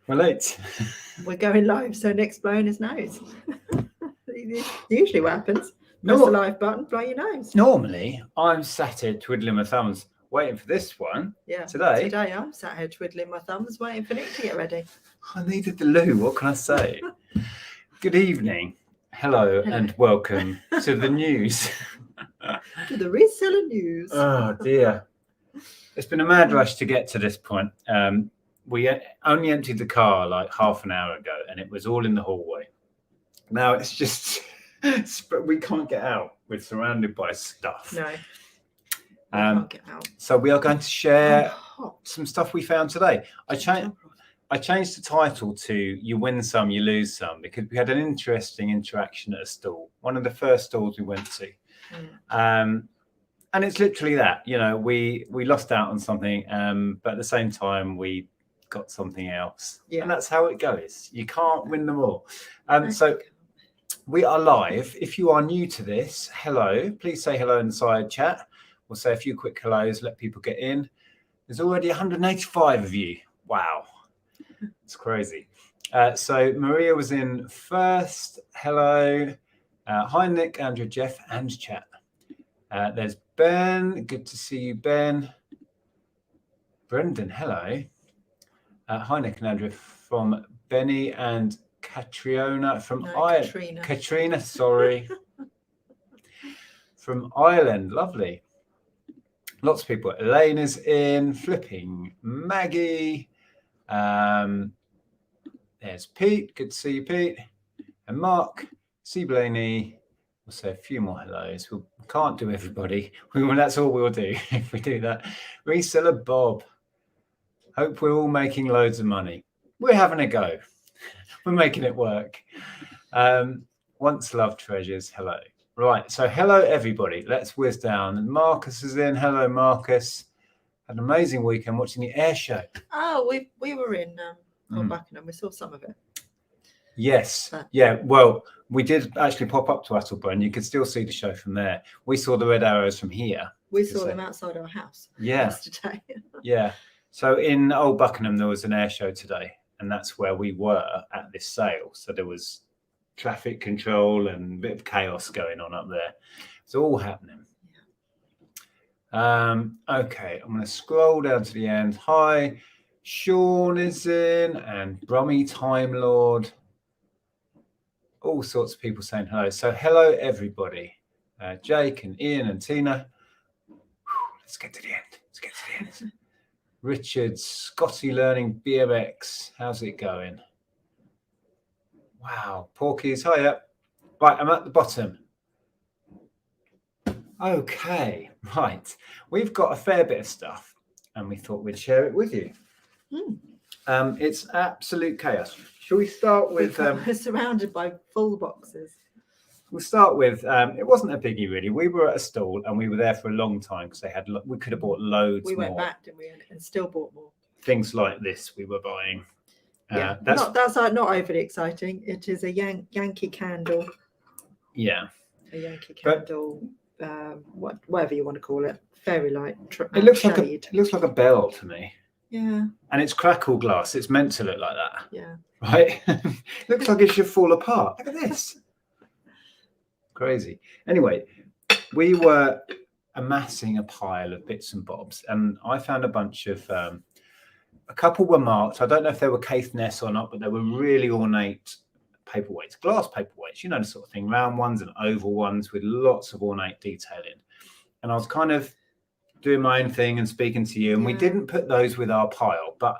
We're late. We're going live, so Nick's blowing his nose. Usually what happens. Press the live button, blow your nose. Normally, I'm sat here twiddling my thumbs, waiting for this one. Yeah. Today I'm sat here twiddling my thumbs, waiting for Nick to get ready. I needed the loo. What can I say? Good evening. Hello, and welcome to the news. To the reseller news. Oh, dear. It's been a mad rush to get to this point. We only emptied the car like half an hour ago, and it was all in the hallway. Now it's just, we can't get out. We're surrounded by stuff. No, we can't get out. So we are going to share some stuff we found today. I changed the title to "You Win Some, You Lose Some" because we had an interesting interaction at a stall, one of the first stalls we went to. And it's literally that, you know, we lost out on something, but at the same time we got something else. Yeah. And that's how it goes. You can't win them all. So we are live. If you are new to this, hello. Please say hello in the side chat. We'll say a few quick hellos, let people get in. There's already 185 of you. Wow. It's crazy. So Maria was in first. Hello. Hi, Nick, Andrea, Jeff, and chat. There's Ben. Good to see you, Ben. Brendan, hello. Hi, Nick and Andrea from Benny and Katrina from Ireland. Katrina, sorry. From Ireland, lovely. Lots of people. Elena's in, flipping. Maggie. There's Pete. Good to see you, Pete. And Mark. See Blaney. We'll say a few more hellos. We can't do everybody. That's all we'll do if we do that. Reseller Bob. Hope we're all making loads of money. We're having a go. We're making it work. Once loved treasures. Hello. Right. So hello, everybody. Let's whiz down. Marcus is in. Hello, Marcus. Had an amazing weekend watching the air show. Oh, we were in Buckingham. We saw some of it. Yes. Yeah. Well, we did actually pop up to Attleborough. You could still see the show from there. We saw the red arrows from here. We saw them outside our house. Yeah. Yesterday. Yeah. So in Old Buckingham, there was an air show today, and that's where we were at this sale. So there was traffic control and a bit of chaos going on up there. It's all happening. Yeah. Okay, I'm going to scroll down to the end. Hi, Sean is in, and Brummy Time Lord. All sorts of people saying hello. So hello, everybody. Jake and Ian and Tina. Let's get to the end. Let's get to the end. Richard, Scotty learning BMX. How's it going? Wow. Porkies, hiya. Right, I'm at the bottom. Okay, right. We've got a fair bit of stuff, and we thought we'd share it with you. It's absolute chaos. Shall we start with... We're surrounded by full boxes. We'll start with, it wasn't a biggie, really. We were at a stall, and we were there for a long time because we could have bought loads more. We went back, didn't we, and still bought more. Things like this we were buying. Yeah, that's not overly exciting. It is a Yankee candle. Yeah. A Yankee candle, whatever you want to call it. Fairy light. It looks like a bell to me. Yeah. And it's crackle glass. It's meant to look like that. Yeah. Right? Looks like it should fall apart. Look at this. Crazy. Anyway, we were amassing a pile of bits and bobs, and I found a bunch of a couple were marked. I don't know if they were Caithness or not, but they were really ornate paperweights, glass paperweights, you know, the sort of thing, round ones and oval ones with lots of ornate detailing. And I was kind of doing my own thing and speaking to you, and we didn't put those with our pile, but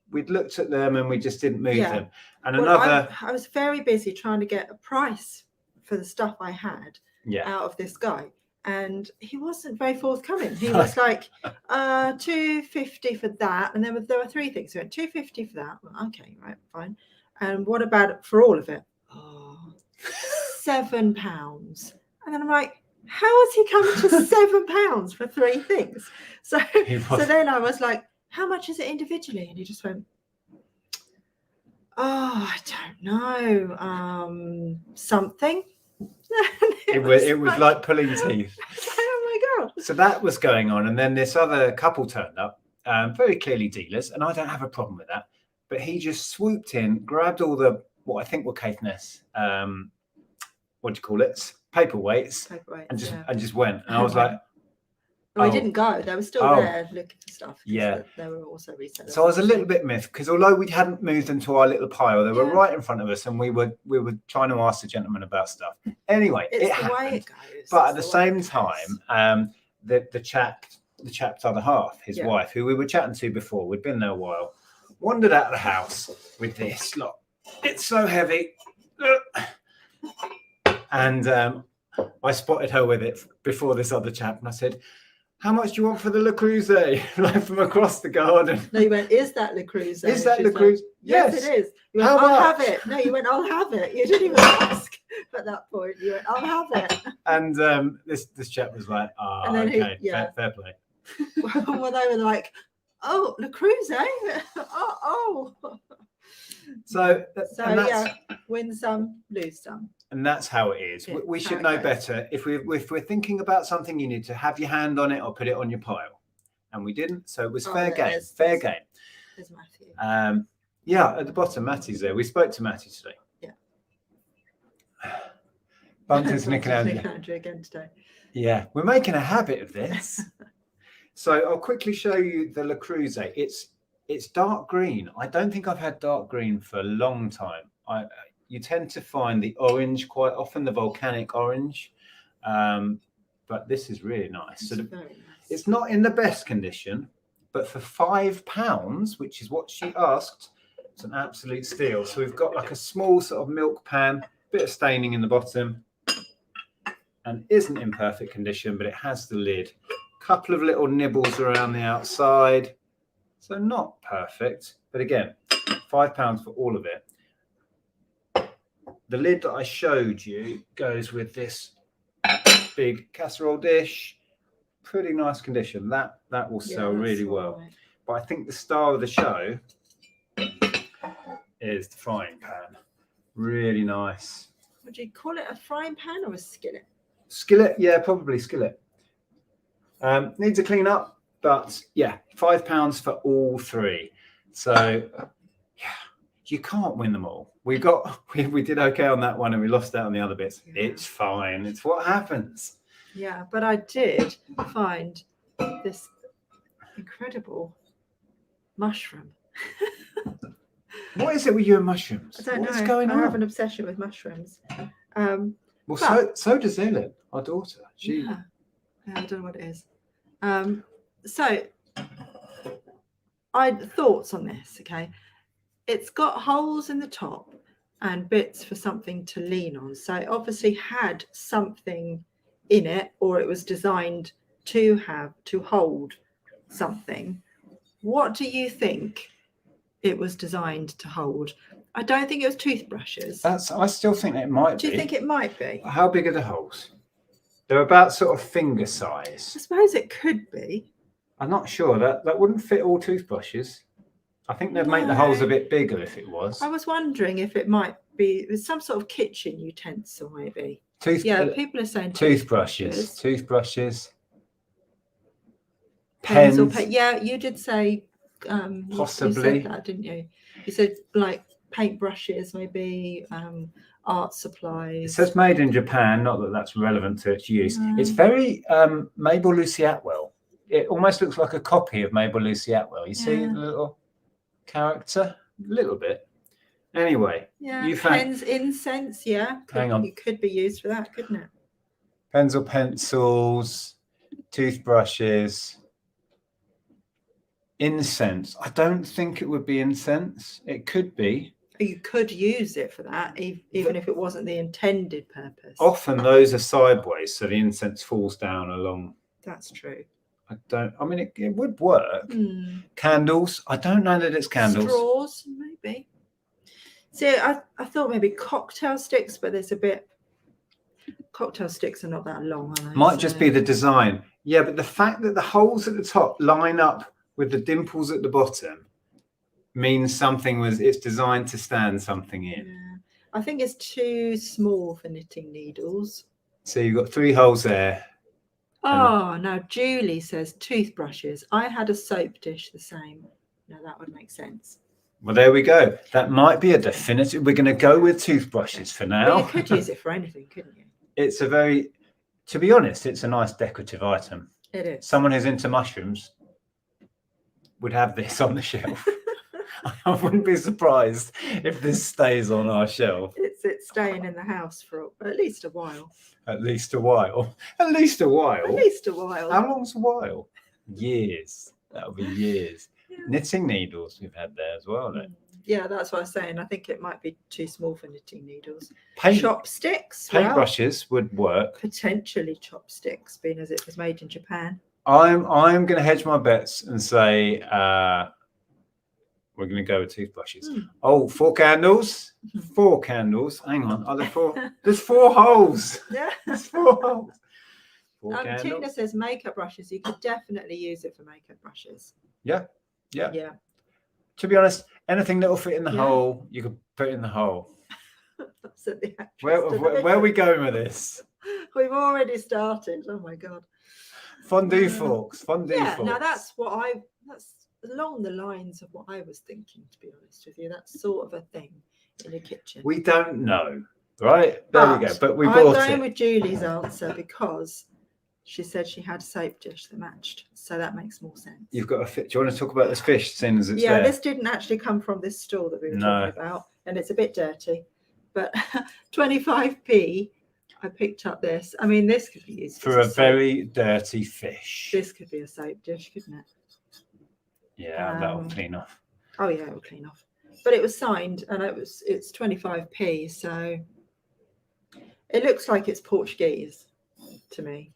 we'd looked at them and we just didn't move them. And I was very busy trying to get a price for the stuff I had out of this guy, and he wasn't very forthcoming. He was like, $250 for that, and there were three things. He went $250 for that. Well, okay, right, fine. And what about for all of it? Oh, £7. And then I'm like, how has he come to £7 for three things? So then I was like, how much is it individually? And he just went, oh, I don't know, something. It was like pulling teeth. Oh my God. So that was going on. And then this other couple turned up, very clearly dealers. And I don't have a problem with that. but he just swooped in, grabbed all the, what I think were Caithness, what do you call it? Paperweights, and just went. And I was like, oh, he didn't go. They were still there looking for stuff. Yeah. They were also resellers. So I was a little bit miffed because although we hadn't moved them to our little pile, they were right in front of us, and we were trying to ask the gentleman about stuff. Anyway, it happened. Way it goes. But at the same time, the chap's other half, his wife, who we were chatting to before, we'd been there a while, wandered out of the house with this. Look, it's so heavy. And I spotted her with it before this other chap, and I said, how much do you want for the Le Creuset? Like from across the garden. No, you went, is that Le Creuset? Is that Le Creuset? Yes, it is. You went, I'll have it. No, you went, I'll have it. You didn't even ask at that point. You went, I'll have it. And this chap was like, okay, fair play. Well, they were like, oh, Le Creuset? oh. So win some, lose some. And that's how it is. We should know better. If we're thinking about something, you need to have your hand on it or put it on your pile. And we didn't, so it was fair game. Fair game. There's Matthew. At the bottom, Matty's there. We spoke to Matty today. Yeah. Bumped into Nick and Andrea again today. Yeah, we're making a habit of this. So I'll quickly show you the Le Creuset. It's dark green. I don't think I've had dark green for a long time. You tend to find the orange quite often, the volcanic orange, but this is really nice. It's not in the best condition, but for £5, which is what she asked, it's an absolute steal. So we've got like a small sort of milk pan, bit of staining in the bottom, and isn't in perfect condition, but it has the lid. Couple of little nibbles around the outside, so not perfect, but again, £5 for all of it. The lid that I showed you goes with this big casserole dish. Pretty nice condition. That will sell really well. Right. But I think the star of the show is the frying pan. Really nice. Would you call it a frying pan or a skillet? Skillet, yeah, probably skillet. Needs a clean up, but yeah, £5 for all three. So you can't win them all. We did okay on that one and we lost out on the other bits. Yeah. It's fine. It's what happens. Yeah, but I did find this incredible mushroom. What is it with you and mushrooms? I don't know. What's going on? I have an obsession with mushrooms. So does Ellen, our daughter. I don't know what it is. So I thoughts on this, okay? It's got holes in the top and bits for something to lean on. So it obviously had something in it, or it was designed to hold something. What do you think it was designed to hold? I don't think it was toothbrushes. I still think it might be. Do you think it might be? How big are the holes? They're about sort of finger size. I suppose it could be. I'm not sure. That wouldn't fit all toothbrushes. I think they'd make the holes a bit bigger if it was. I was wondering if it might be some sort of kitchen utensil, maybe. People are saying toothbrushes. Pens. Pens. Yeah, you did say possibly. You said that, didn't you? You said like paintbrushes, maybe art supplies. It says made in Japan, not that that's relevant to its use. It's very Mabel Lucy Atwell. It almost looks like a copy of Mabel Lucy Atwell. You see the little character? A little bit. Anyway. Yeah, pens, incense, hang on. It could be used for that, couldn't it? Pens or pencils, toothbrushes, incense. I don't think it would be incense. It could be. You could use it for that, even if it wasn't the intended purpose. Often those are sideways, so the incense falls down along. That's true. It would work. Candles. I don't know that it's candles. Straws, maybe. See, I thought maybe cocktail sticks, but there's a bit. Cocktail sticks are not that long, are they? Might just be the design. Yeah, but the fact that the holes at the top line up with the dimples at the bottom means it's designed to stand something in. Yeah. I think it's too small for knitting needles. So you've got 3 holes there. Oh, now Julie says toothbrushes. I had a soap dish the same. No, that would make sense. Well, there we go. That might be a definitive. We're going to go with toothbrushes for now. Well, you could use it for anything, couldn't you? It's a very, to be honest, it's a nice decorative item. It is. Someone who's into mushrooms would have this on the shelf. I wouldn't be surprised if this stays on our shelf. It's staying in the house for at least a while. At least a while. At least a while. At least a while. How long's a while? Years. That'll be years. Yeah. Knitting needles we've had there as well. Though. Yeah, that's what I was saying. I think it might be too small for knitting needles. Chopsticks. Paintbrushes would work. Potentially chopsticks, being as it was made in Japan. I'm going to hedge my bets and say we're going to go with toothbrushes. Oh, 4 candles. 4 candles. Hang on. Are there 4? There's 4 holes. Yeah. There's 4 holes. Tina says makeup brushes. You could definitely use it for makeup brushes. Yeah. To be honest, anything that will fit in the hole, you could put in the hole. Where are we going with this? We've already started. Oh my god. Fondue forks. Fondue forks. Now that's along the lines of what I was thinking, to be honest with you. That's sort of a thing in a kitchen. We don't know, right? There we go. But we bought it. I'm going with Julie's answer because she said she had a soap dish that matched, so that makes more sense. You've got a fish. Do you want to talk about this fish, seeing as it's there? This didn't actually come from this store that we were talking about, and it's a bit dirty. But 25p, I picked up this. I mean, this could be used for a very dirty fish. This could be a soap dish, couldn't it? Yeah, that'll clean off. Oh yeah, it will clean off. But it was signed, and it's 25p, so it looks like it's Portuguese to me.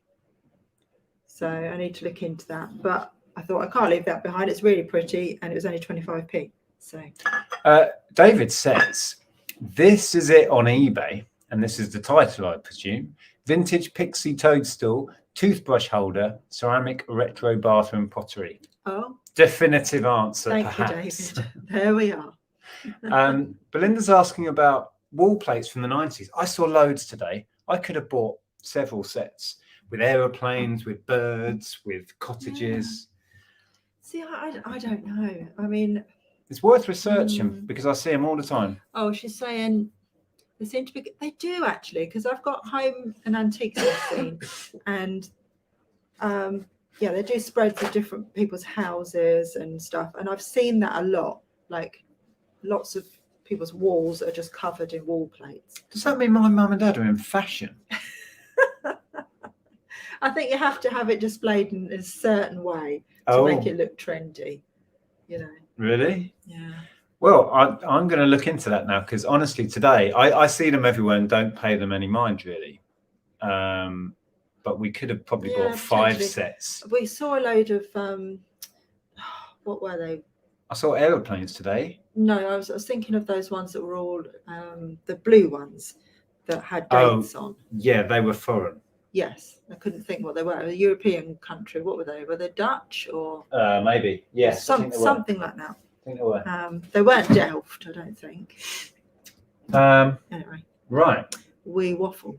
So I need to look into that. But I thought I can't leave that behind. It's really pretty, and it was only 25p. So David says this is it on eBay, and this is the title, I presume. Vintage pixie toadstool, toothbrush holder, ceramic retro bathroom pottery. Oh. Definitive answer. Thank you, David. There we are. Belinda's asking about wall plates from the 90s. I saw loads today. I could have bought several sets with aeroplanes, with birds, with cottages. See, I don't know. I mean, it's worth researching because I see them all the time. Oh, she's saying they seem to be. They do actually, because I've got home and antiques I've seen, and they do spreads of different people's houses and stuff, and I've seen that a lot. Like lots of people's walls are just covered in wall plates. Does that mean my mum and dad are in fashion? I think you have to have it displayed in a certain way to make it look trendy, you know. Really? Yeah. Well, I'm going to look into that now because honestly, today I see them everywhere and don't pay them any mind really. But we could have probably bought 5 sets. We saw a load of what were they? I saw aeroplanes today. No, I was thinking of those ones that were all the blue ones that had dates on. Yeah, they were foreign. Yes, I couldn't think what they were. A European country. What were they? Were they Dutch or? Maybe. Yes. Something like that. I think they were. They weren't Delft, I don't think. Anyway. Right. We waffle.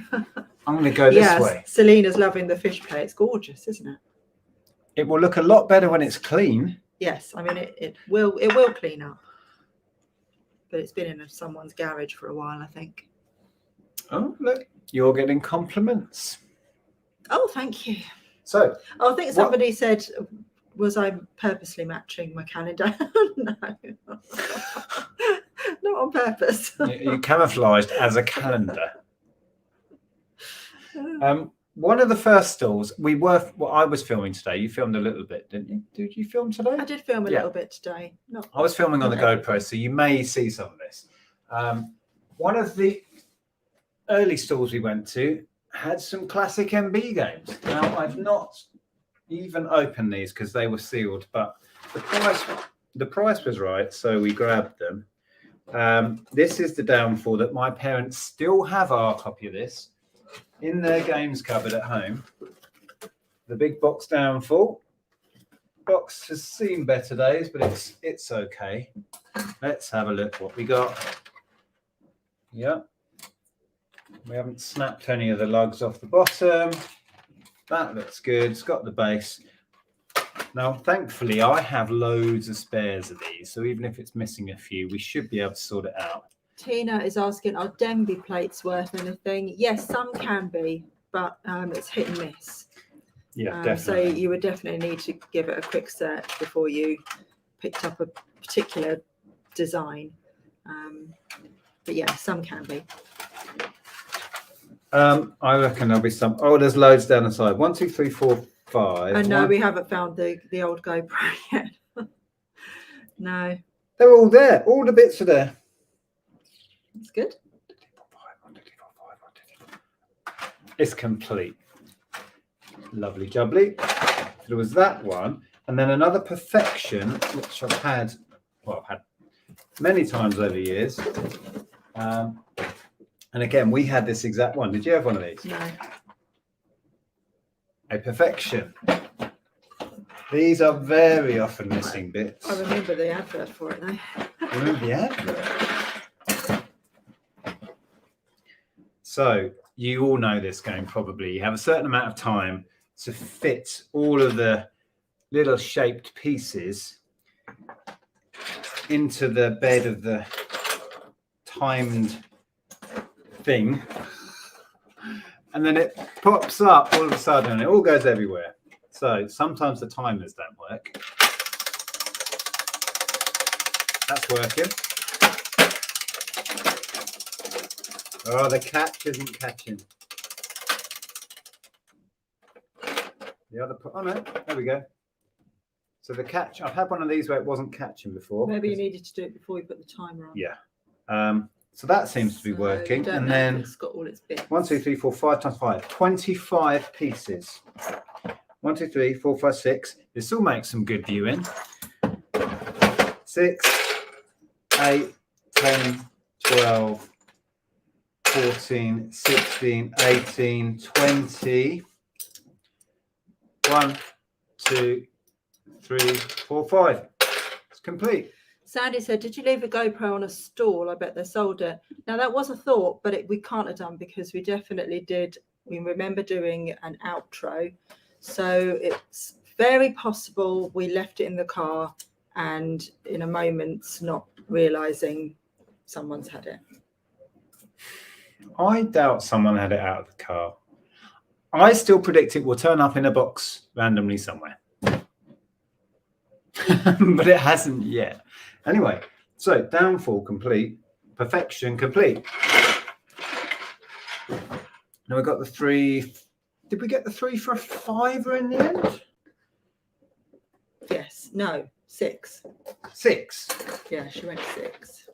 I'm going to go this way. Selena's loving the fish plate. It's gorgeous, isn't it? It will look a lot better when it's clean. Yes, I mean it will clean up. But it's been in someone's garage for a while, I think. Oh, look. You're getting compliments. Oh, thank you. So, I think somebody said, was I purposely matching my calendar? No, not on purpose. You camouflaged as a calendar. One of the first stalls I was filming today. You filmed a little bit, didn't you? Did you film today? I did film a little bit today. I was filming on the GoPro, so you may see some of this. One of the early stalls we went to had some classic MB games. Now I've not even opened these because they were sealed, but the price was right, so we grabbed them. This is the downfall that my parents still have our copy of this in their games cupboard at home. The big box downfall. Box has seen better days, but it's okay. Let's have a look what we got. Yeah. We haven't snapped any of the lugs off the bottom. That looks good. It's got the base. Now, thankfully, I have loads of spares of these. So even if it's missing a few, we should be able to sort it out. Tina is asking, are Denby plates worth anything? Yes, some can be, but it's hit and miss. Yeah, definitely. So you would definitely need to give it a quick search before you picked up a particular design. But yeah, some can be. I reckon there'll be some. Oh, there's loads down the side. 1, 2, 3, 4, 5. And no, we haven't found the old GoPro yet. No. They're all there. All the bits are there. That's good. It's complete. Lovely jubbly. There was that one. And then another perfection, which I've had many times over the years. And again, we had this exact one. Did you have one of these? No. A perfection. These are very often missing bits. I remember the advert for it now. Remember the advert? So you all know this game probably. You have a certain amount of time to fit all of the little shaped pieces into the bed of the timed thing, and then it pops up all of a sudden and it all goes everywhere. So sometimes the timers don't work. That's working. Oh, the catch isn't catching. The other, oh no, there we go. So the catch, I've had one of these where it wasn't catching before. Maybe you needed to do it before you put the timer on. Yeah. So that seems to be working. And then it's got all its bits. 1, 2, 3, 4, 5 times 5. 25 pieces. 1, 2, 3, 4, 5, 6. This will make some good viewing. 6, 8, 10, 12, 14, 16, 18, 20. 1, 2, 3, 4, 5. It's complete. Sandy said, did you leave a GoPro on a stall? I bet they sold it. Now, that was a thought, but we can't have done because we definitely did. We remember doing an outro. So it's very possible we left it in the car and in a moment not realising someone's had it. I doubt someone had it out of the car. I still predict it will turn up in a box randomly somewhere. But it hasn't yet. Anyway, so downfall complete, perfection complete. Now we got the 3. Did we get the 3 for a £5 in the end? Yes. No. 6. 6. Yeah, she went 6.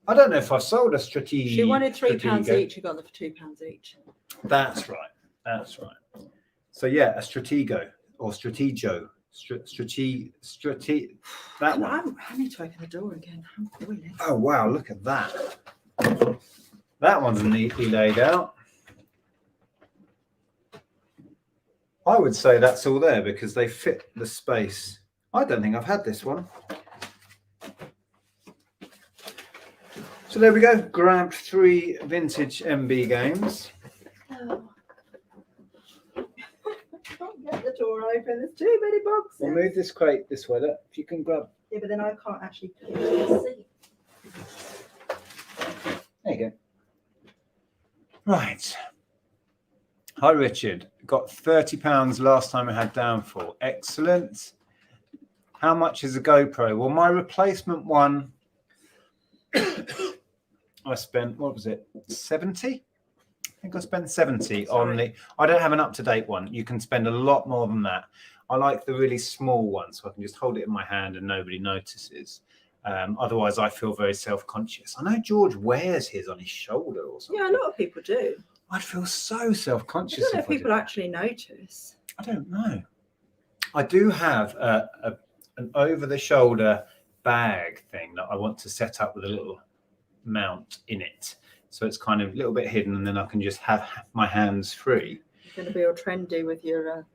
I don't know if I sold a strategy. She wanted £3 each. You got them for £2 each. That's right. That's right. So yeah, a Stratego or Stratego. That one. I need to open the door again. Oh wow, look at that. That one's neatly laid out. I would say that's all there because they fit the space. I don't think I've had this one. So there we go. Grabbed 3 vintage MB games. Oh. Get the door open. There's too many boxes. We'll move this crate this way. Look, if you can grab. Yeah, but then I can't actually put it in the seat. There you go. Right. Hi, Richard. Got £30 last time I had downfall. Excellent. How much is a GoPro? Well, my replacement one, I spent, what was it, 70? I think I spent 70 on the, I don't have an up-to-date one. You can spend a lot more than that. I like the really small one, so I can just hold it in my hand and nobody notices. Otherwise, I feel very self-conscious. I know George wears his on his shoulder or something. Yeah, a lot of people do. I'd feel so self-conscious. I don't know if people actually notice. I don't know. I do have an over-the-shoulder bag thing that I want to set up with a little mount in it. So it's kind of a little bit hidden and then I can just have my hands free. You're going to be all trendy with your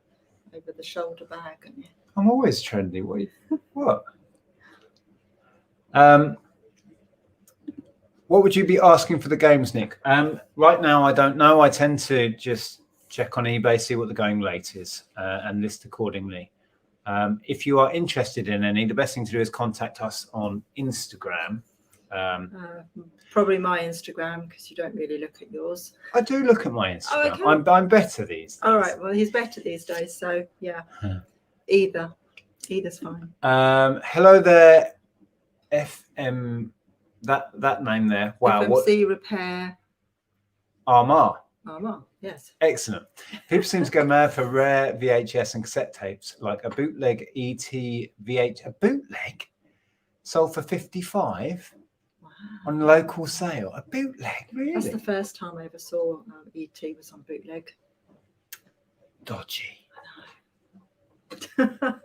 over-the-shoulder bag, aren't you? I'm always trendy. What? What would you be asking for the games, Nick? Right now, I don't know. I tend to just check on eBay, see what the going rate is and list accordingly. If you are interested in any, the best thing to do is contact us on Instagram. Probably my Instagram, because you don't really look at yours. I do look at my Instagram. Oh, okay. I'm better these days. All right. Well, he's better these days. So yeah, either's fine. Hello there, FM. That name there. Wow. FMC Repair. Armagh. Armagh. Yes. Excellent. People seem to go mad for rare VHS and cassette tapes, like a bootleg ET VH. A bootleg sold for 55. On local sale, a bootleg, really? That's the first time I ever saw ET was on bootleg. Dodgy. I know.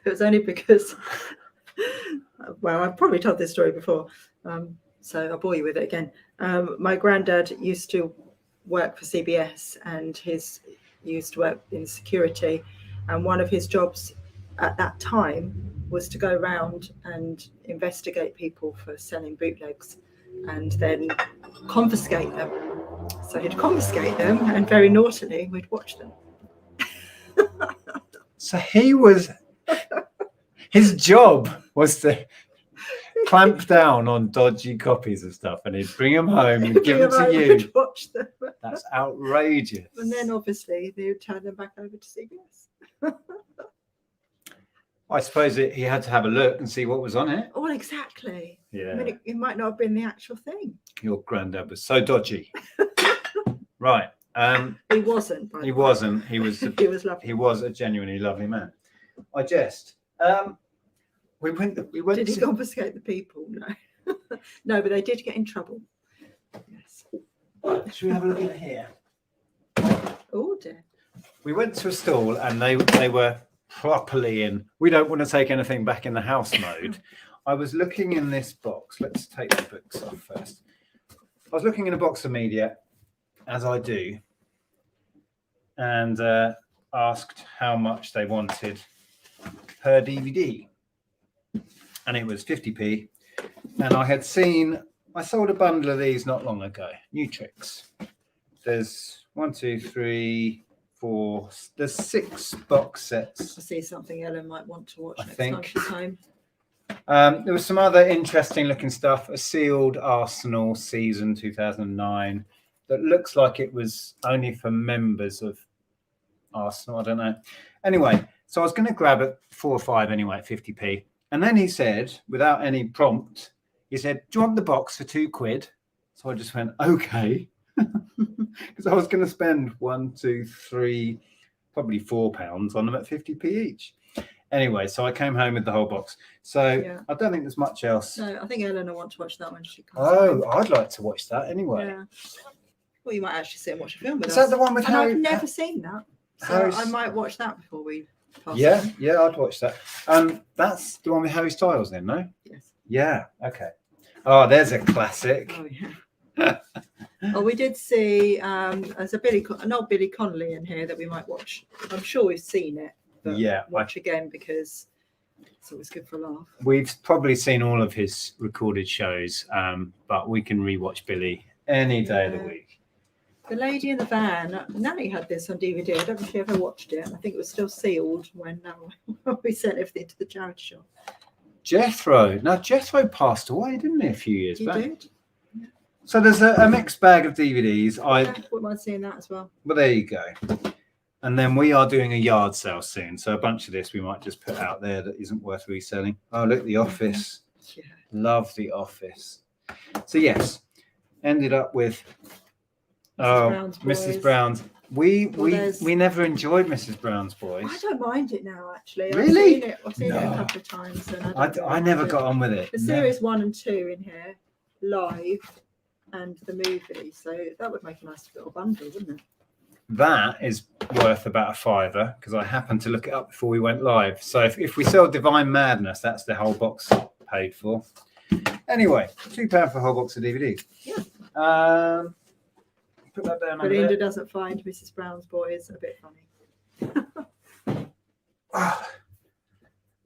It was only because, well, I've probably told this story before, so I'll bore you with it again. My granddad used to work for CBS, and used to work in security, and one of his jobs at that time was to go around and investigate people for selling bootlegs and then confiscate them. So he'd confiscate them, and very naughtily we'd watch them. So his job was to clamp down on dodgy copies of stuff, and he'd bring them home and give them to you. Watch them. That's outrageous. And then obviously they would turn them back over to CBS. I suppose he had to have a look and see what was on it. Oh, exactly. Yeah. I mean, it might not have been the actual thing. Your granddad was so dodgy. Right. He wasn't. He wasn't. He was. He was lovely. He was a genuinely lovely man. I jest. We went. Did he confiscate the people? No. No, but they did get in trouble. Yes. Should we have a look in here? Oh dear. We went to a stall, and they were properly in. We don't want to take anything back in the house mode. I was looking in this box. Let's take the books off first. I was looking in a box of media, as I do, and asked how much they wanted per DVD, and it was 50p. And I sold a bundle of these not long ago. New Tricks. There's 1, 2, 3, 4. There's 6 box sets. I see something Ellen might want to watch I next think. time she's home. There was some other interesting looking stuff. A sealed Arsenal season 2009 that looks like it was only for members of Arsenal. I don't know. Anyway, so I was going to grab it 4 or 5 anyway at 50p. And then he said, without any prompt, he said, "Do you want the box for £2?" So I just went, okay. Because I was going to spend 1, 2, 3, probably £4 on them at 50p each. Anyway, so I came home with the whole box. So yeah. I don't think there's much else. No, I think Ellen will want to watch that when she comes home. I'd like to watch that anyway. Yeah. Well, you might actually sit and watch a film with us. Is that the one with Harry? I've never seen that. So I might watch that before we pass on. Yeah, I'd watch that. That's the one with Harry Styles then, no? Yes. Yeah, okay. Oh, there's a classic. Oh, yeah. Oh, we did see there's an old Billy Connolly in here that we might watch. I'm sure we've seen it, but watch again because it's always good for a laugh. We've probably seen all of his recorded shows, but we can rewatch Billy any day of the week. The Lady in the Van, Nanny had this on DVD. I don't know if you ever watched it. I think it was still sealed when we sent everything to the charity shop. Jethro. Now, Jethro passed away, didn't he, a few years back? He did. So there's a mixed bag of DVDs. I wouldn't mind seeing that as well. Well, there you go. And then we are doing a yard sale soon. So a bunch of this we might just put out there that isn't worth reselling. Oh, look, The Office. Yeah. Love The Office. So, yes, ended up with Mrs. Brown's. We never enjoyed Mrs. Brown's Boys. I don't mind it now, actually. Really? I've seen it a couple of times. And I never got on with it. The series 1 and 2 in here, live, and the movie. So that would make a nice little bundle, wouldn't it? That is worth about £5 because I happened to look it up before we went live. So if we sell Divine Madness, that's the whole box paid for. Anyway, £2 for a whole box of DVDs. Yeah. Put that down. But Linda doesn't find Mrs. Brown's Boys a bit funny.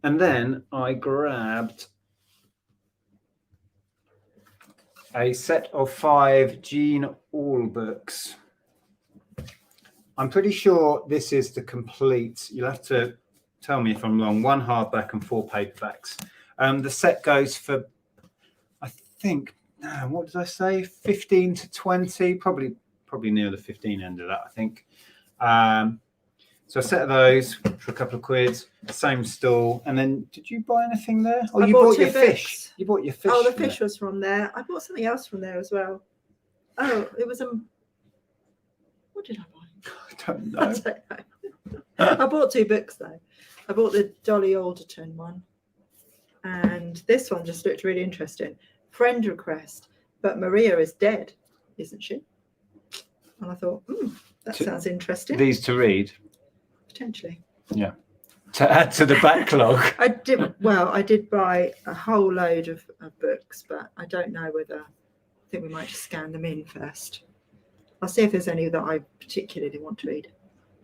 And then I grabbed a set of 5 Jean All books. I'm pretty sure this is the complete. You'll have to tell me if I'm wrong, 1 hardback and 4 paperbacks. The set goes for, I think, what did I say? 15 to 20, probably near the 15 end of that, I think. So a set of those for a couple of quid, same stall. And then, did you buy anything there? Oh, you bought your fish. You bought your fish. Oh, the fish was from there. I bought something else from there as well. Oh, it was what did I buy? I don't know. I don't know. I bought 2 books though. I bought the Dolly Alderton one, and this one just looked really interesting. Friend request, but Maria is dead, isn't she? And I thought, that sounds interesting. These to read. Potentially. Yeah. To add to the backlog. I did buy a whole load of books, but I don't know whether, I think we might just scan them in first. I'll see if there's any that I particularly want to read.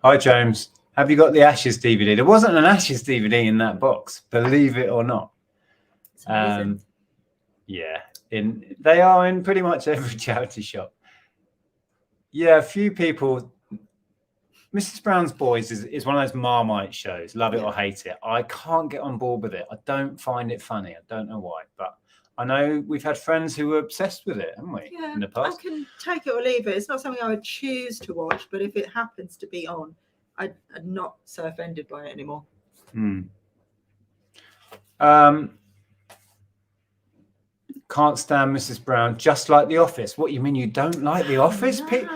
Hi, James. Have you got the Ashes DVD? There wasn't an Ashes DVD in that box, believe it or not. Yeah, they are in pretty much every charity shop. Yeah, a few people. Mrs. Brown's Boys is one of those Marmite shows, love it or hate it. I can't get on board with it. I don't find it funny. I don't know why, but I know we've had friends who were obsessed with it, haven't we? Yeah, in the past. I can take it or leave it. It's not something I would choose to watch, but if it happens to be on, I'm not so offended by it anymore. Can't stand Mrs. Brown, just like The Office. What, you mean you don't like The Office, Pete?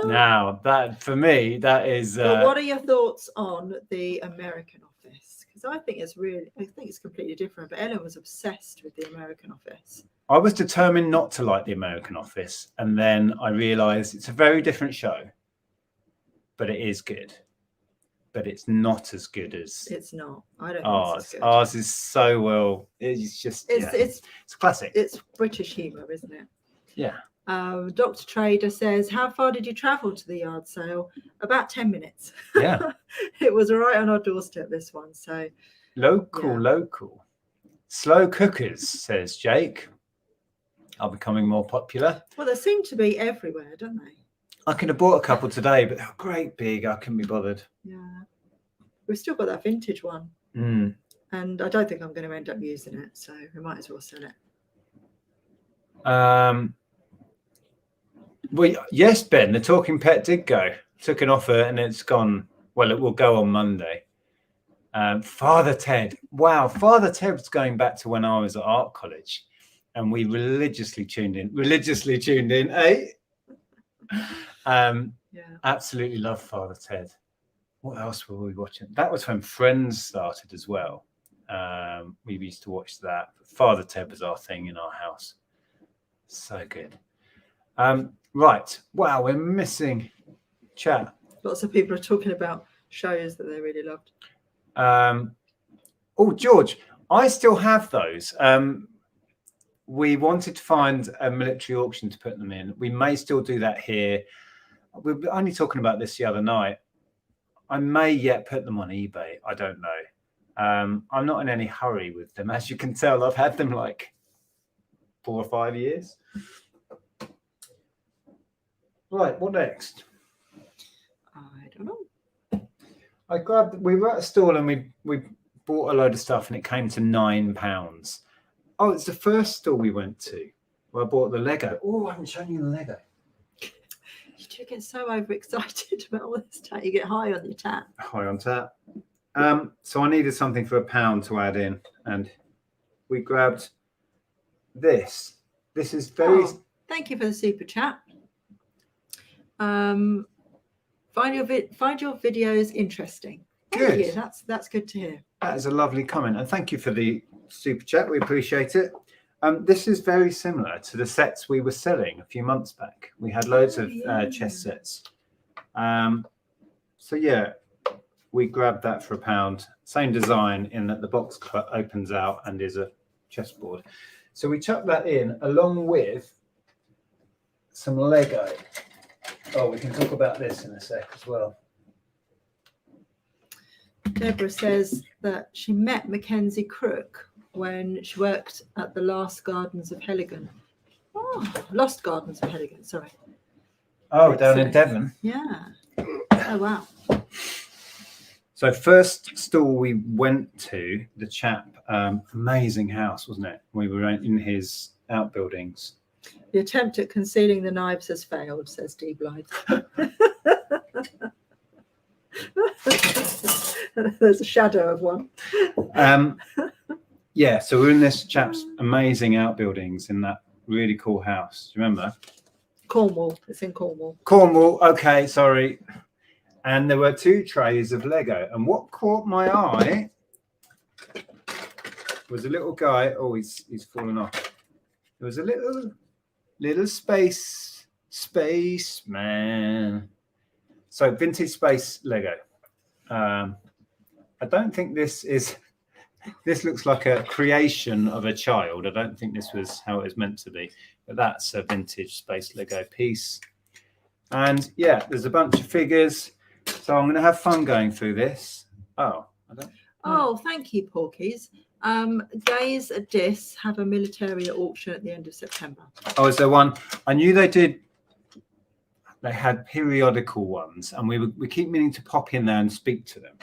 Now, that for me, that is. But what are your thoughts on the American Office? Because I think it's completely different. But Ellen was obsessed with the American Office. I was determined not to like the American Office, and then I realised it's a very different show, but it is good. But it's not as good as. It's not. I don't. Ours. Ours is so well. It's just. It's classic. It's British humour, isn't it? Yeah. Dr. Trader says, how far did you travel to the yard sale? About 10 minutes. Yeah. It was right on our doorstep, this one. So local. Slow cookers, says Jake, are becoming more popular. Well, they seem to be everywhere, don't they? I could have bought a couple today, but they're great big. I couldn't be bothered. Yeah. We've still got that vintage one. And I don't think I'm going to end up using it. So we might as well sell it. Well, yes, Ben, the Talking Pet did go. Took an offer and it's gone. Well, it will go on Monday. Father Ted. Wow, Father Ted was going back to when I was at art college. And we religiously tuned in, eh? Absolutely love Father Ted. What else were we watching? That was when Friends started as well. We used to watch that. Father Ted was our thing in our house. So good. Right. Wow, we're missing chat. Lots of people are talking about shows that they really loved. Oh, George, I still have those. We wanted to find a military auction to put them in. We may still do that here. We were only talking about this the other night. I may yet put them on eBay. I don't know. I'm not in any hurry with them. As you can tell, I've had them like 4 or 5 years. Right, what next? I don't know. We were at a stall and we bought a load of stuff and it came to £9. Oh, it's the first store we went to where I bought the Lego. Oh, I haven't shown you the Lego. You do get so overexcited about all this tap. You get high on your tap. High on tap. So I needed something for £1 to add in, and we grabbed this. This is very. Oh, thank you for the super chat. Find your videos interesting. Good. Thank you. That's good to hear. That is a lovely comment, and thank you for the super chat. We appreciate it. This is very similar to the sets we were selling a few months back. We had loads of chess sets. So yeah, we grabbed that for £1. Same design in that the box opens out and is a chessboard. So we chucked that in along with some Lego. Oh, we can talk about this in a sec as well. Deborah says that she met Mackenzie Crook when she worked at the Lost Gardens of Heligan. Lost Gardens of Heligan, sorry. Oh, down in Devon. Yeah. Oh, wow. So first stall we went to, the chap, amazing house, wasn't it? We were in his outbuildings. The attempt at concealing the knives has failed, says D. Blythe. There's a shadow of one. Yeah, so we're in this chap's amazing outbuildings in that really cool house. Do you remember? Cornwall. It's in Cornwall. Cornwall. Okay, sorry. And there were 2 trays of Lego. And what caught my eye was a little guy. Oh, he's fallen off. There was a little spaceman. So vintage space Lego. I don't think this looks like a creation of a child. I don't think this was how it was meant to be. But that's a vintage space Lego piece. And yeah, there's a bunch of figures. So I'm going to have fun going through this. Oh, I don't. Oh, thank you, Porkies. Gaze at Dis have a military auction at the end of September. Oh, is there one? I knew they did. They had periodical ones, and we keep meaning to pop in there and speak to them.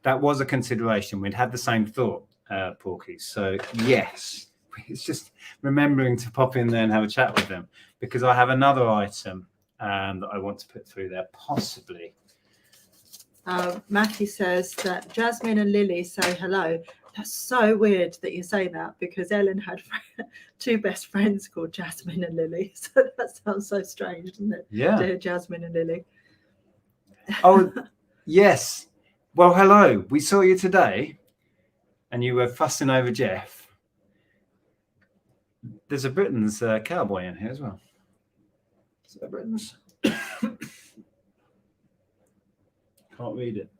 That was a consideration. We'd had the same thought, Porkies. So yes, it's just remembering to pop in there and have a chat with them, because I have another item that I want to put through there, possibly. Matthew says that Jasmine and Lily say hello. That's so weird that you say that, because Ellen had 2 best friends called Jasmine and Lily. So that sounds so strange, doesn't it? Yeah. Dear Jasmine and Lily. Oh, yes. Well, hello. We saw you today and you were fussing over Jeff. There's a Britain's cowboy in here as well. Is that Britain's? Can't read it.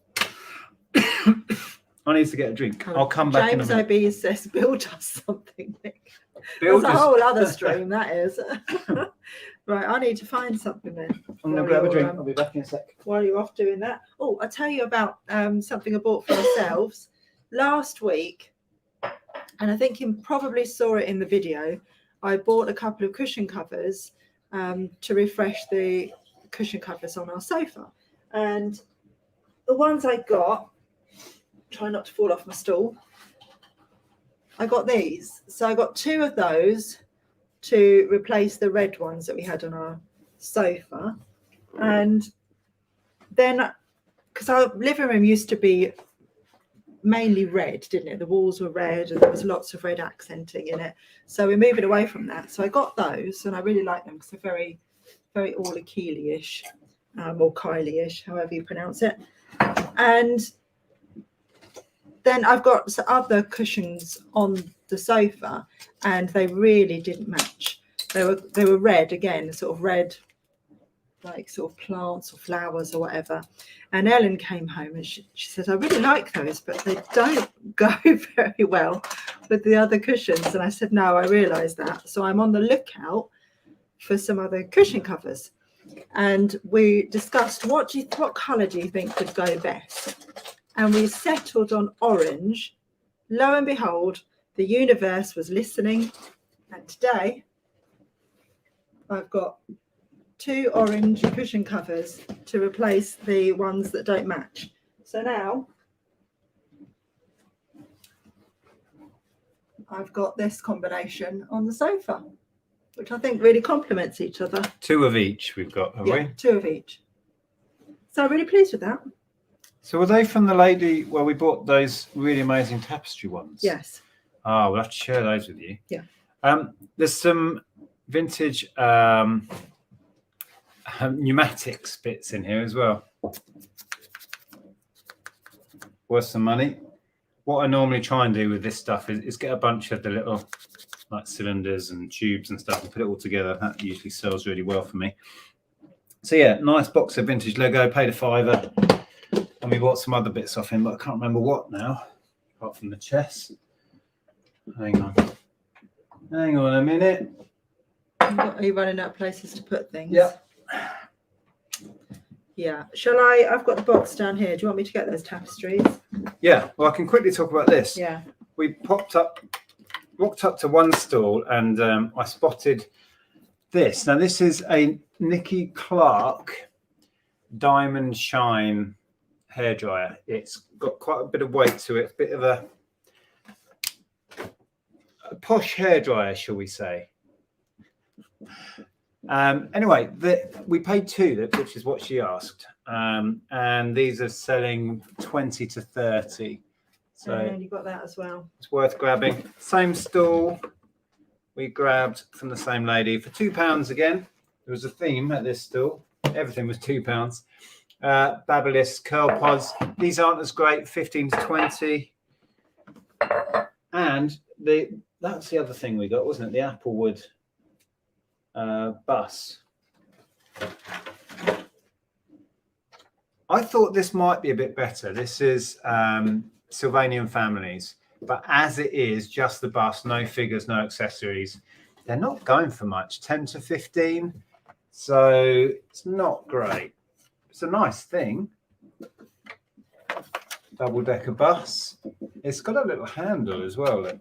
I need to get a drink. I'll come back James in a minute. OB says, build us something, Nick. Build That's us- a whole other stream, that is. Right, I need to find something then. I'm going to grab a drink. I'll be back in a sec. While you're off doing that. Oh, I'll tell you about something I bought for ourselves last week. And I think you probably saw it in the video. I bought a couple of cushion covers to refresh the cushion covers on our sofa. And the ones I got, try not to fall off my stool, I got these. So I got 2 of those to replace the red ones that we had on our sofa. And then, because our living room used to be mainly red, didn't it? The walls were red and there was lots of red accenting in it. So we're moving away from that. So I got those and I really like them because they're very, very Orla Keely-ish, or Kylie-ish, however you pronounce it. And then I've got some other cushions on the sofa and they really didn't match. They were red again, sort of red, like sort of plants or flowers or whatever. And Ellen came home and she said, I really like those, but they don't go very well with the other cushions. And I said, no, I realise that. So I'm on the lookout for some other cushion covers. And we discussed what colour do you think would go best? And we settled on orange. Lo and behold, the universe was listening. And today I've got 2 orange cushion covers to replace the ones that don't match. So now I've got this combination on the sofa, which I think really complements each other. 2 of each we've got, have we? 2 of each. So I'm really pleased with that. So were they from the lady where we bought those really amazing tapestry ones? Yes. Oh, we'll have to share those with you. Yeah. There's some vintage pneumatics bits in here as well. Worth some money. What I normally try and do with this stuff is get a bunch of the little like cylinders and tubes and stuff and put it all together. That usually sells really well for me. So yeah, nice box of vintage Lego, paid a £5. And we bought some other bits off him, but I can't remember what now, apart from the chest. Hang on a minute. Are you running out of places to put things? Yeah. Yeah. I've got the box down here. Do you want me to get those tapestries? Yeah. Well, I can quickly talk about this. Yeah. We walked up to one stall and I spotted this. Now, this is a Nicky Clark Diamond Shine hairdryer. It's got quite a bit of weight to it, a bit of a posh hairdryer, shall we say. Anyway, we paid 2, which is what she asked. And these are selling 20 to 30. So and you got that as well. It's worth grabbing. Same stool we grabbed from the same lady for £2 again. There was a theme at this stool. Everything was £2. Babyliss curl pods. These aren't as great, 15 to 20. And that's the other thing we got, wasn't it? The Applewood bus. I thought this might be a bit better. This is Sylvanian Families, but as it is just the bus, no figures, no accessories, they're not going for much, 10 to 15. So it's not great. It's a nice thing. Double-decker bus. It's got a little handle as well, look.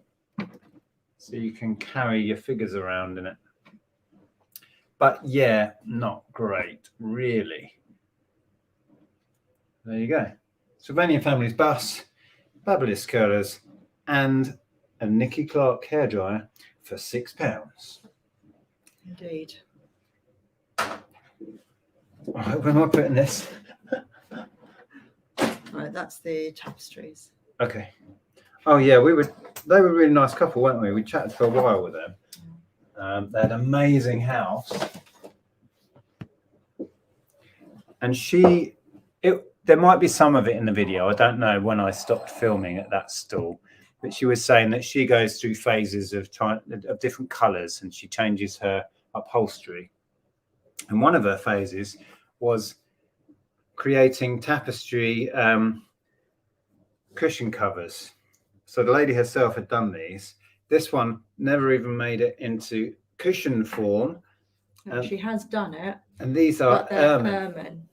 So you can carry your figures around in it. But yeah, not great, really. There you go. Sylvanian Families bus, Babyliss curlers, and a Nicky Clark hairdryer for £6. Indeed. Right, where am I putting this? Right, that's the tapestries. Okay. Oh yeah, they were a really nice couple, weren't we? We chatted for a while with them. They had an amazing house. And there might be some of it in the video. I don't know when I stopped filming at that stall, but she was saying that she goes through phases of different colours and she changes her upholstery. And one of her phases was creating tapestry cushion covers. So the lady herself had done these. This one never even made it into cushion form. No, she has done it. And these are ermine.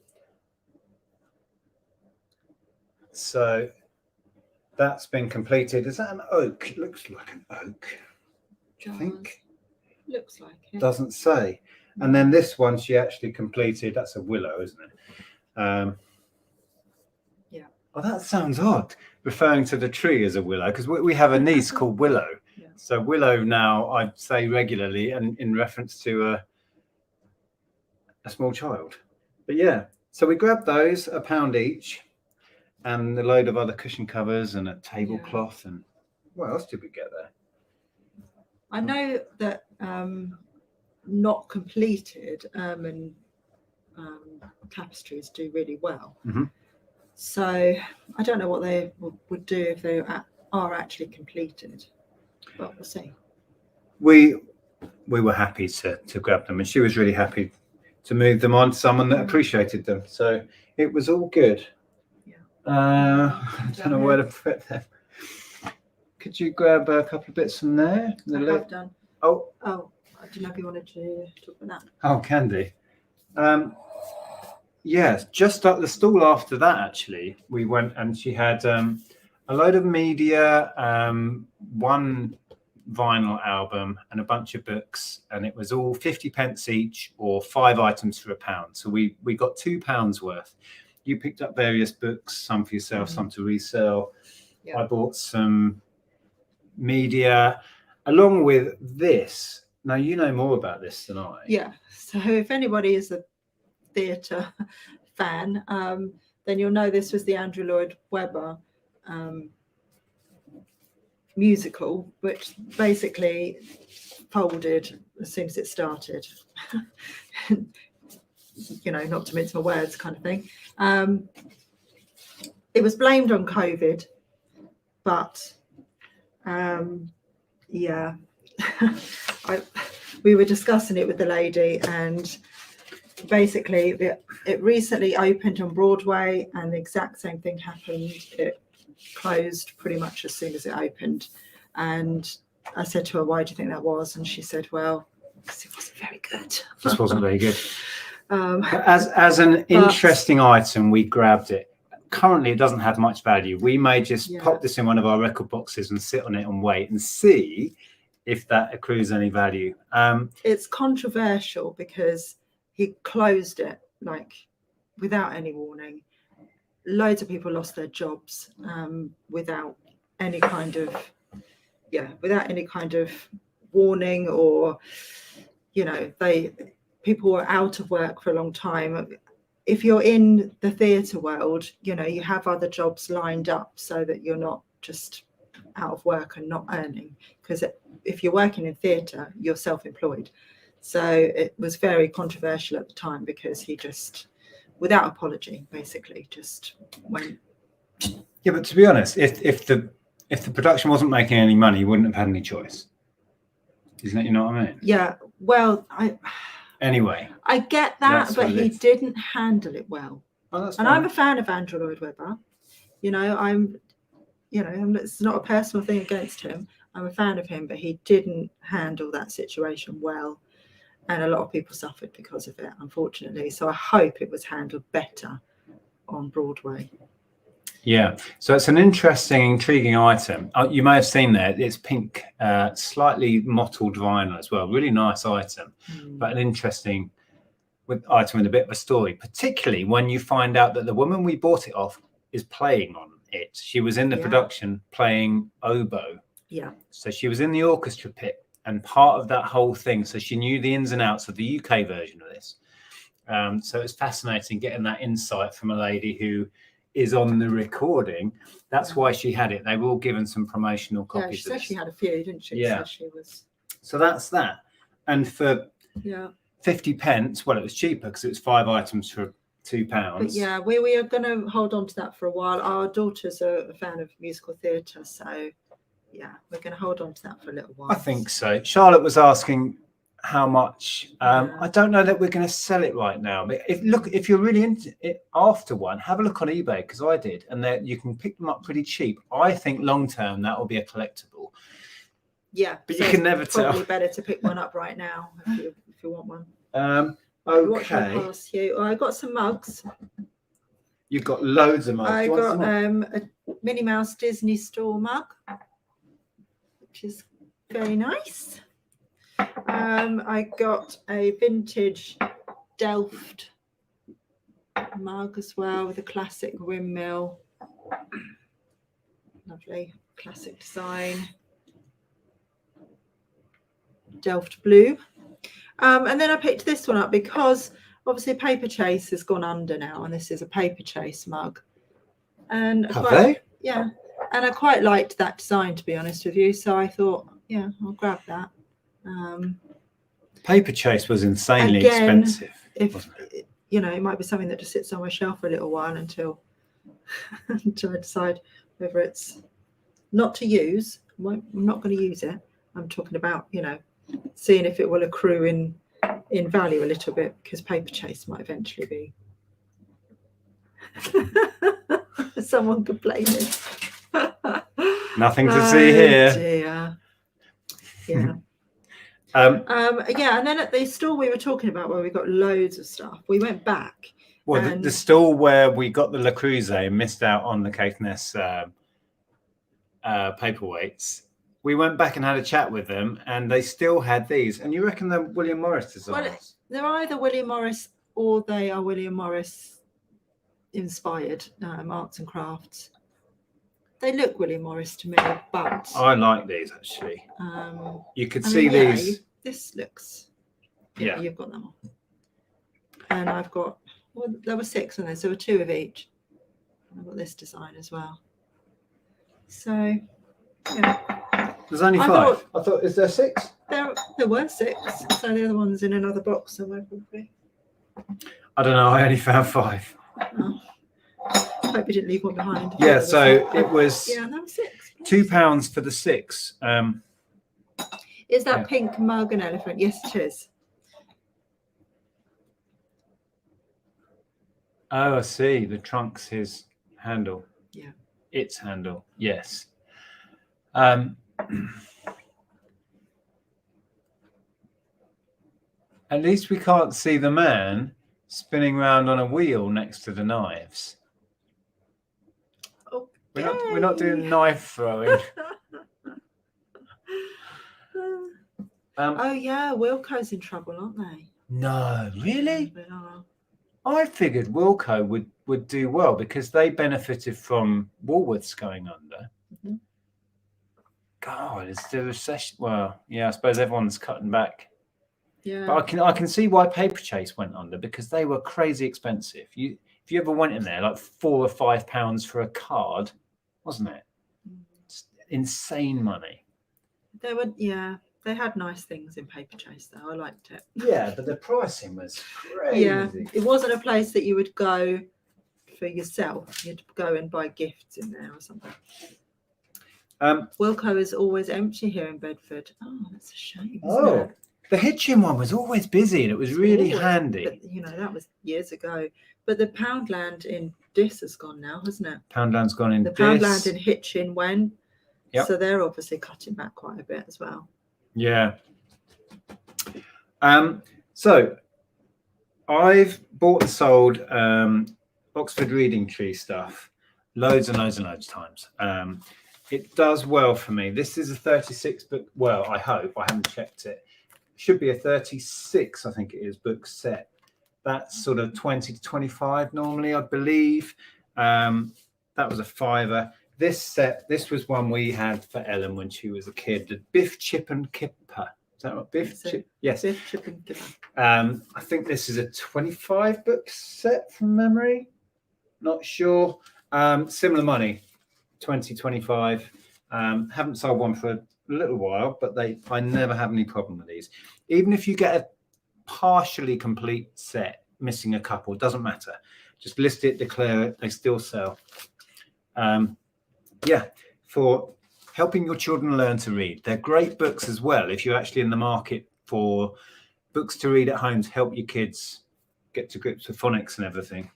So that's been completed. Is that an oak? It looks like an oak. I think. Looks like it. Doesn't say. And then this one she actually completed. That's a willow, isn't it? Yeah. Oh, that sounds odd, referring to the tree as a willow, because we have a niece called Willow. Yeah. So willow now I'd say regularly, and in reference to a small child. But yeah, so we grabbed those, £1 each, and a load of other cushion covers and a tablecloth. And what else did we get there? I know that not completed ermine tapestries do really well. Mm-hmm. So I don't know what they would do if they are actually completed, but we'll see. We were happy to grab them, and she was really happy to move them on to someone that appreciated them. So it was all good. Yeah. I don't know where to put them. Could you grab a couple of bits from there? I have done. Oh, I don't know if you wanted to talk about that. Oh, Candy. Yes, just up the stall after that, actually, we went and she had a load of media, one vinyl album and a bunch of books, and it was all 50p each or 5 items for £1. So we got £2 worth. You picked up various books, some for yourself, some to resell. Yeah. I bought some media along with this. Now, you know more about this than I. Yeah. So if anybody is a theatre fan, then you'll know this was the Andrew Lloyd Webber musical, which basically folded as soon as it started. You know, not to mince my words kind of thing. It was blamed on COVID, but yeah, we were discussing it with the lady, and basically it recently opened on Broadway, and the exact same thing happened. It closed pretty much as soon as it opened. And I said to her, why do you think that was? And she said, well, because it wasn't very good. Just wasn't very good. As an interesting item, we grabbed it. Currently, it doesn't have much value. We may just pop this in one of our record boxes and sit on it and wait and see if that accrues any value. It's controversial because he closed it like without any warning, loads of people lost their jobs without any kind of warning, or people were out of work for a long time. If you're in the theatre world, you have other jobs lined up so that you're not just out of work and not earning, because if you're working in theatre, you're self-employed. So it was very controversial at the time, because he just, without apology, basically just went. Yeah, but to be honest, if the production wasn't making any money, you wouldn't have had any choice. Isn't it? You know what I mean? Yeah. Well, Anyway, I get that, but he didn't handle it well. Oh, that's and fine. I'm a fan of Andrew Lloyd Webber. It's not a personal thing against him. I'm a fan of him, but he didn't handle that situation well. And a lot of people suffered because of it, unfortunately. So I hope it was handled better on Broadway. Yeah. So it's an interesting, intriguing item. You may have seen there. It's pink, slightly mottled vinyl as well. Really nice item, but an interesting item with a bit of a story, particularly when you find out that the woman we bought it off is playing on it. She was in the production playing oboe. Yeah. So she was in the orchestra pit and part of that whole thing. So she knew the ins and outs of the UK version of this. So it's fascinating getting that insight from a lady who is on the recording. That's why she had it. They were all given some promotional copies. Yeah, she said she had a few, didn't she? Yeah. So she was. So that's that. And for 50 pence, well, it was cheaper because it was 5 items for £2. But yeah, we are going to hold on to that for a while. Our daughters are a fan of musical theatre, so yeah, we're going to hold on to that for a little while. I think so. Charlotte was asking how much. I don't know that we're going to sell it right now, but if you're really into it after one, have a look on eBay, because I did, and you can pick them up pretty cheap. I think long term that will be a collectible. Yeah, but so you can never tell. Probably better to pick one up right now if you want one. Okay. Pass you. I got some mugs. You've got loads of mugs. I got a Minnie Mouse Disney Store mug, which is very nice. I got a vintage Delft mug as well with a classic windmill. Lovely classic design. Delft blue. And then I picked this one up because obviously Paper Chase has gone under now, and this is a Paper Chase mug. And yeah, and I quite liked that design, to be honest with you. So I thought, yeah, I'll grab that. Paper Chase was insanely expensive. If it might be something that just sits on my shelf for a little while until I decide whether it's not to use. I'm not going to use it. I'm talking about, seeing if it will accrue in value a little bit, because Paper Chase might eventually be someone complaining. Nothing to see here. Dear. Yeah. And then at the store we were talking about, where we got loads of stuff, we went back. Well, the store where we got the Le Creuset and missed out on the Caithness paperweights. We went back and had a chat with them, and they still had these. And you reckon they're William Morris designs? Well, they're either William Morris or they are William Morris inspired arts and crafts. They look William Morris to me, but I like these actually. You could see these. This looks. Yeah, you've got them on. And I've got. Well, there were 6 on there, so there were 2 of each. I've got this design as well. So, yeah. There's only 5. I thought, is there 6? There were 6. So the other one's in another box somewhere, probably. I don't know. I only found 5. Oh. I hope you didn't leave one behind. Yeah, so it was. Yeah, that was 6. £2 for the 6. Is that pink mug an elephant? Yes, it is. Oh, I see. The trunk's his handle. Yeah. Its handle. Yes. At least we can't see the man spinning around on a wheel next to the knives. Okay. We're not doing knife throwing. Oh yeah, Wilco's in trouble, aren't they? No, really? They are. I figured Wilko would do well because they benefited from Woolworths going under. Mm-hmm. God, is the recession? Well, yeah, I suppose everyone's cutting back. Yeah, but I can see why Paperchase went under because they were crazy expensive. If you ever went in there, like £4 or £5 for a card, wasn't it? It's insane money. They were, yeah. They had nice things in Paperchase, though. I liked it. Yeah, but the pricing was crazy. Yeah, it wasn't a place that you would go for yourself. You'd go and buy gifts in there or something. Wilko is always empty here in Bedford. Oh, that's a shame. Isn't it? The Hitchin one was always busy and it was really handy. But, you know, that was years ago. But the Poundland in Diss has gone now, hasn't it? Poundland's gone in Diss. The Poundland in Hitchin went. Yep. So they're obviously cutting back quite a bit as well. Yeah. So I've bought and sold Oxford Reading Tree stuff loads and loads of times. It does well for me. This is a 36 book. Well, I hope. I haven't checked it. Should be a 36, I think it is, book set. That's sort of 20 to 25 normally, I believe. That was a £5. This set, this was one we had for Ellen when she was a kid. The Biff, Chip and Kipper. Is that what? Biff, Chip? Yes. Biff, Chip and Kipper. I think this is a 25 book set from memory. Not sure. Similar money, 20, 25. Haven't sold one for a little while, but I never have any problem with these. Even if you get a partially complete set, missing a couple, doesn't matter. Just list it, declare it, they still sell. Yeah, for helping your children learn to read. They're great books as well if you're actually in the market for books to read at home to help your kids get to grips with phonics and everything.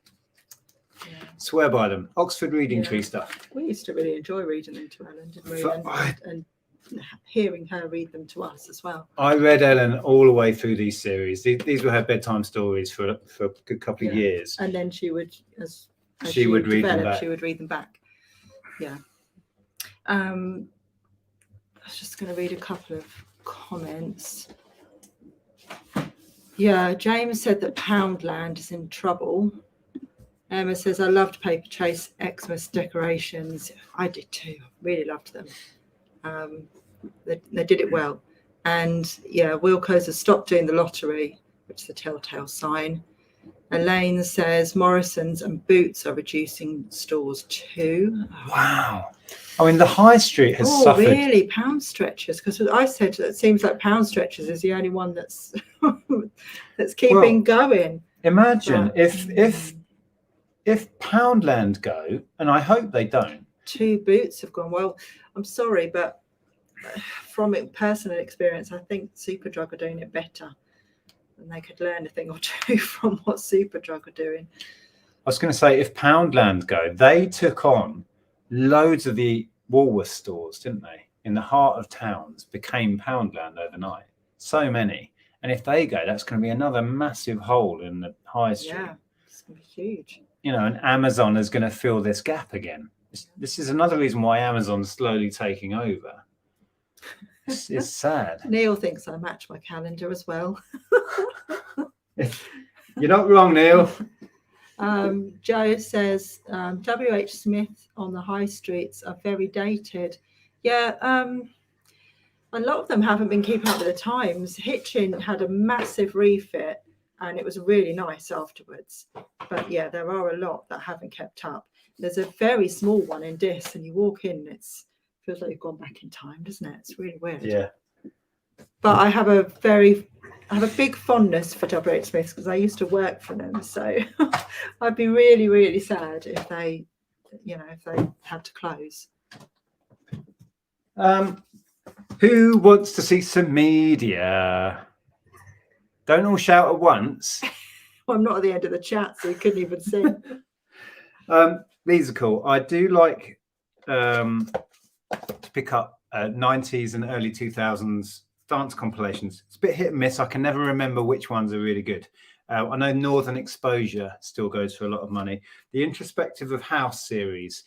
Yeah. Swear by them. Oxford Reading Tree stuff. We used to really enjoy reading them to Ellen, didn't we? And hearing her read them to us as well. I read Ellen all the way through these series. These were her bedtime stories for a good couple of years. And then she would, as she would read them back. She would read them back. Yeah. I was just going to read a couple of comments. Yeah, James said that Poundland is in trouble. Emma says, I loved Paperchase Xmas decorations. I did too. Really loved them. They did it well. And yeah, Wilko's has stopped doing the lottery, which is a telltale sign. Elaine says Morrison's and Boots are reducing stores too. Wow. I mean, the high street has suffered. Oh, really? Pound Stretchers? Because I said it seems like Pound Stretchers is the only one that's keeping going. Imagine if Poundland go, and I hope they don't. 2 Boots have gone. Well, I'm sorry, but from personal experience, I think Superdrug are doing it better. And they could learn a thing or two from what Superdrug are doing. I was going to say, if Poundland go, they took on loads of the Woolworths stores, didn't they? In the heart of towns, became Poundland overnight. So many. And if they go, that's going to be another massive hole in the high street. Yeah, it's going to be huge. You know, and Amazon is going to fill this gap again. This is another reason why Amazon's slowly taking over. It's sad. Neil thinks I match my calendar as well. You're not wrong, Neil. Joe says WH Smith on the high streets are very dated. Yeah, a lot of them haven't been keeping up with the times. Hitchin had a massive refit and it was really nice afterwards. But yeah, there are a lot that haven't kept up. There's a very small one in Diss and you walk in and feels like you've gone back in time, doesn't it? It's really weird. Yeah. But I have a big fondness for WH Smiths because I used to work for them. So I'd be really, really sad if they had to close. Who wants to see some media? Don't all shout at once. Well, I'm not at the end of the chat, so you couldn't even see. These are cool. I do like to pick up 90s and early 2000s dance compilations. It's a bit hit and miss. I can never remember which ones are really good. I know Northern Exposure still goes for a lot of money. The Introspective of House series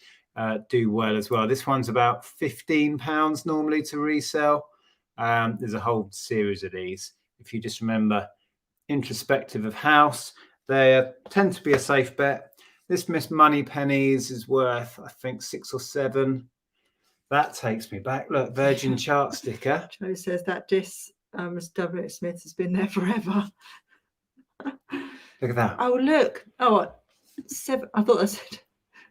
do well as well. This one's about £15 normally to resell. There's a whole series of these. If you just remember Introspective of House, They tend to be a safe bet. This Miss Money Pennies is worth, I think, 6 or 7. That takes me back. Look, Virgin chart sticker. Joe says that disc, W.H. Smith has been there forever. Look at that. Oh, look. Oh, I thought I said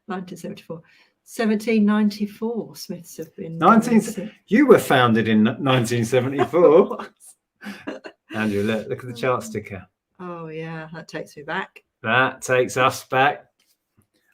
1974. 1794 Smiths have been. You were founded in 1974. Andrew, look at the chart sticker. Oh, yeah, that takes me back. That takes us back.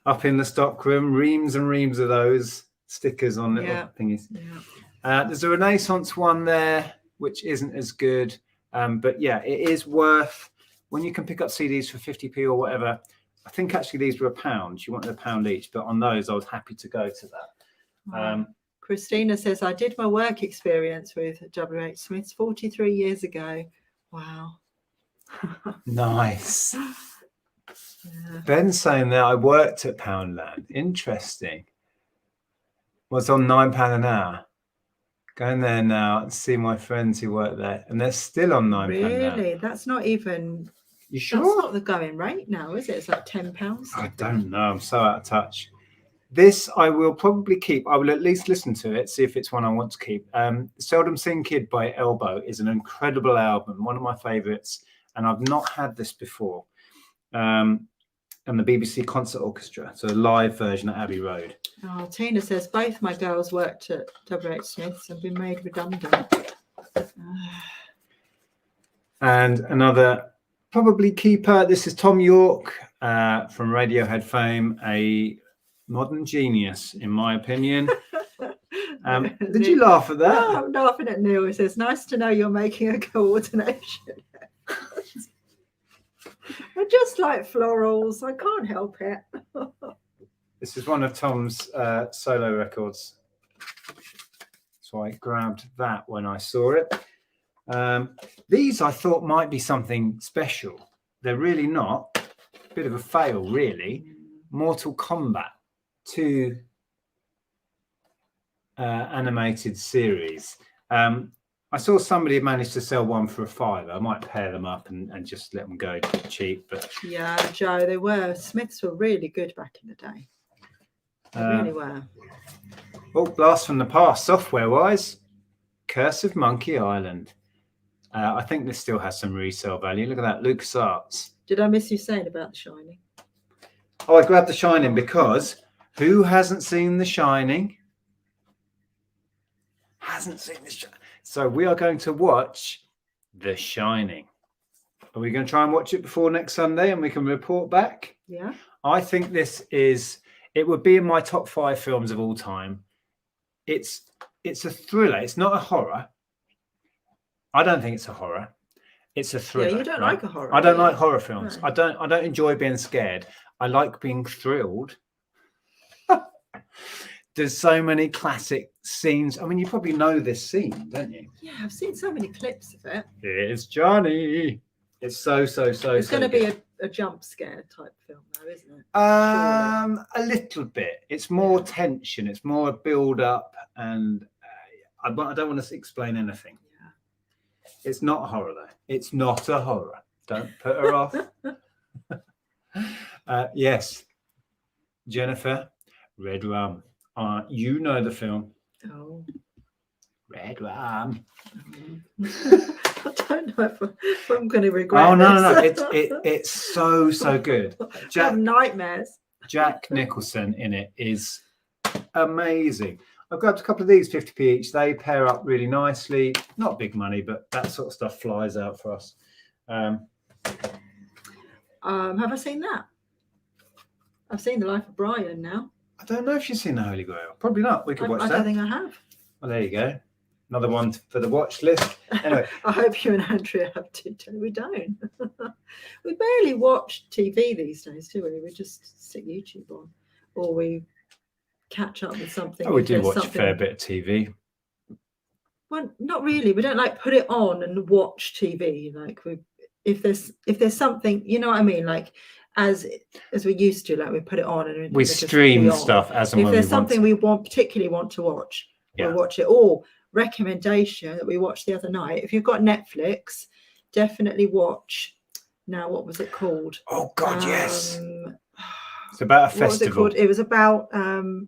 Up in the stockroom, reams and reams of those stickers on little thingies. Yeah. There's a Renaissance one there, which isn't as good. But yeah, it is worth, when you can pick up CDs for 50p or whatever. I think actually these were £1. You wanted £1 each, but on those I was happy to go to that. Christina says, I did my work experience with W.H. Smith's 43 years ago. Wow. Nice. Yeah. Ben's saying that I worked at Poundland. Interesting. Was on £9 an hour. Going there now and see my friends who work there, and they're still on £9 an hour. Really? That's not even. You sure? That's not the going rate now, is it? It's like £10. I don't know. I'm so out of touch. This I will probably keep. I will at least listen to it, see if it's one I want to keep. Seldom Seen Kid by Elbow is an incredible album, one of my favourites, and I've not had this before. And the BBC Concert Orchestra, so a live version at Abbey Road. Oh, Tina says both my girls worked at W.H. Smith's and been made redundant. And another probably keeper. This is Tom York from Radiohead fame, a modern genius, in my opinion. Did you laugh at that? No, I'm laughing at Neil. He says, nice to know you're making a coordination. I just like florals. I can't help it. This is one of Tom's solo records. So I grabbed that when I saw it. These I thought might be something special. They're really not. Bit of a fail, really. Mortal Kombat 2 animated series. I saw somebody managed to sell one for £5. I might pair them up and just let them go cheap. But yeah, Joe, they were. Smiths were really good back in the day. They really were. Oh, blast from the past, software-wise. Curse of Monkey Island. I think this still has some resale value. Look at that, LucasArts. Did I miss you saying about The Shining? Oh, I grabbed The Shining because who hasn't seen The Shining? Hasn't seen The Shining. So we are going to watch The Shining. Are we going to try and watch it before next Sunday and we can report back? Yeah. I think it would be in my top 5 films of all time. It's a thriller. It's not a horror. I don't think it's a horror. It's a thriller. Yeah, you don't like a horror. I don't like horror films. No. I don't enjoy being scared. I like being thrilled. There's so many classic scenes. I mean, you probably know this scene, don't you? Yeah, I've seen so many clips of it. Here's Johnny. It's so. It's going to be a jump scare type film, though, isn't it? A little bit. It's more tension. It's more a build up, and I don't want to explain anything. Yeah. It's not a horror, though. It's not a horror. Don't put her off. Yes, Jennifer, Red Rum. You know the film. Oh. Red Rum. I don't know if I'm going to regret. Oh no! It's so good. I have nightmares. Jack Nicholson in it is amazing. I've grabbed a couple of these, 50p each. They pair up really nicely. Not big money, but that sort of stuff flies out for us. Have I seen that? I've seen The Life of Brian now. I don't know if you've seen The Holy Grail. Probably not. We could watch that. I don't think I have. Well, there you go. Another one for the watch list. Anyway. I hope you and Andrea have to. We don't. We barely watch TV these days, do we? We just stick YouTube on. Or we catch up with something. Oh, we do watch a fair bit of TV. Well, not really. We don't like put it on and watch TV. Like if there's something, you know what I mean? Like as we used to, like we put it on and we stream stuff as and when we want. If there's something we particularly want to watch, we'll watch it. Or recommendation that we watched the other night. If you've got Netflix, definitely watch Now, what was it called? Oh God, yes. It's about a festival. What was it called? It was about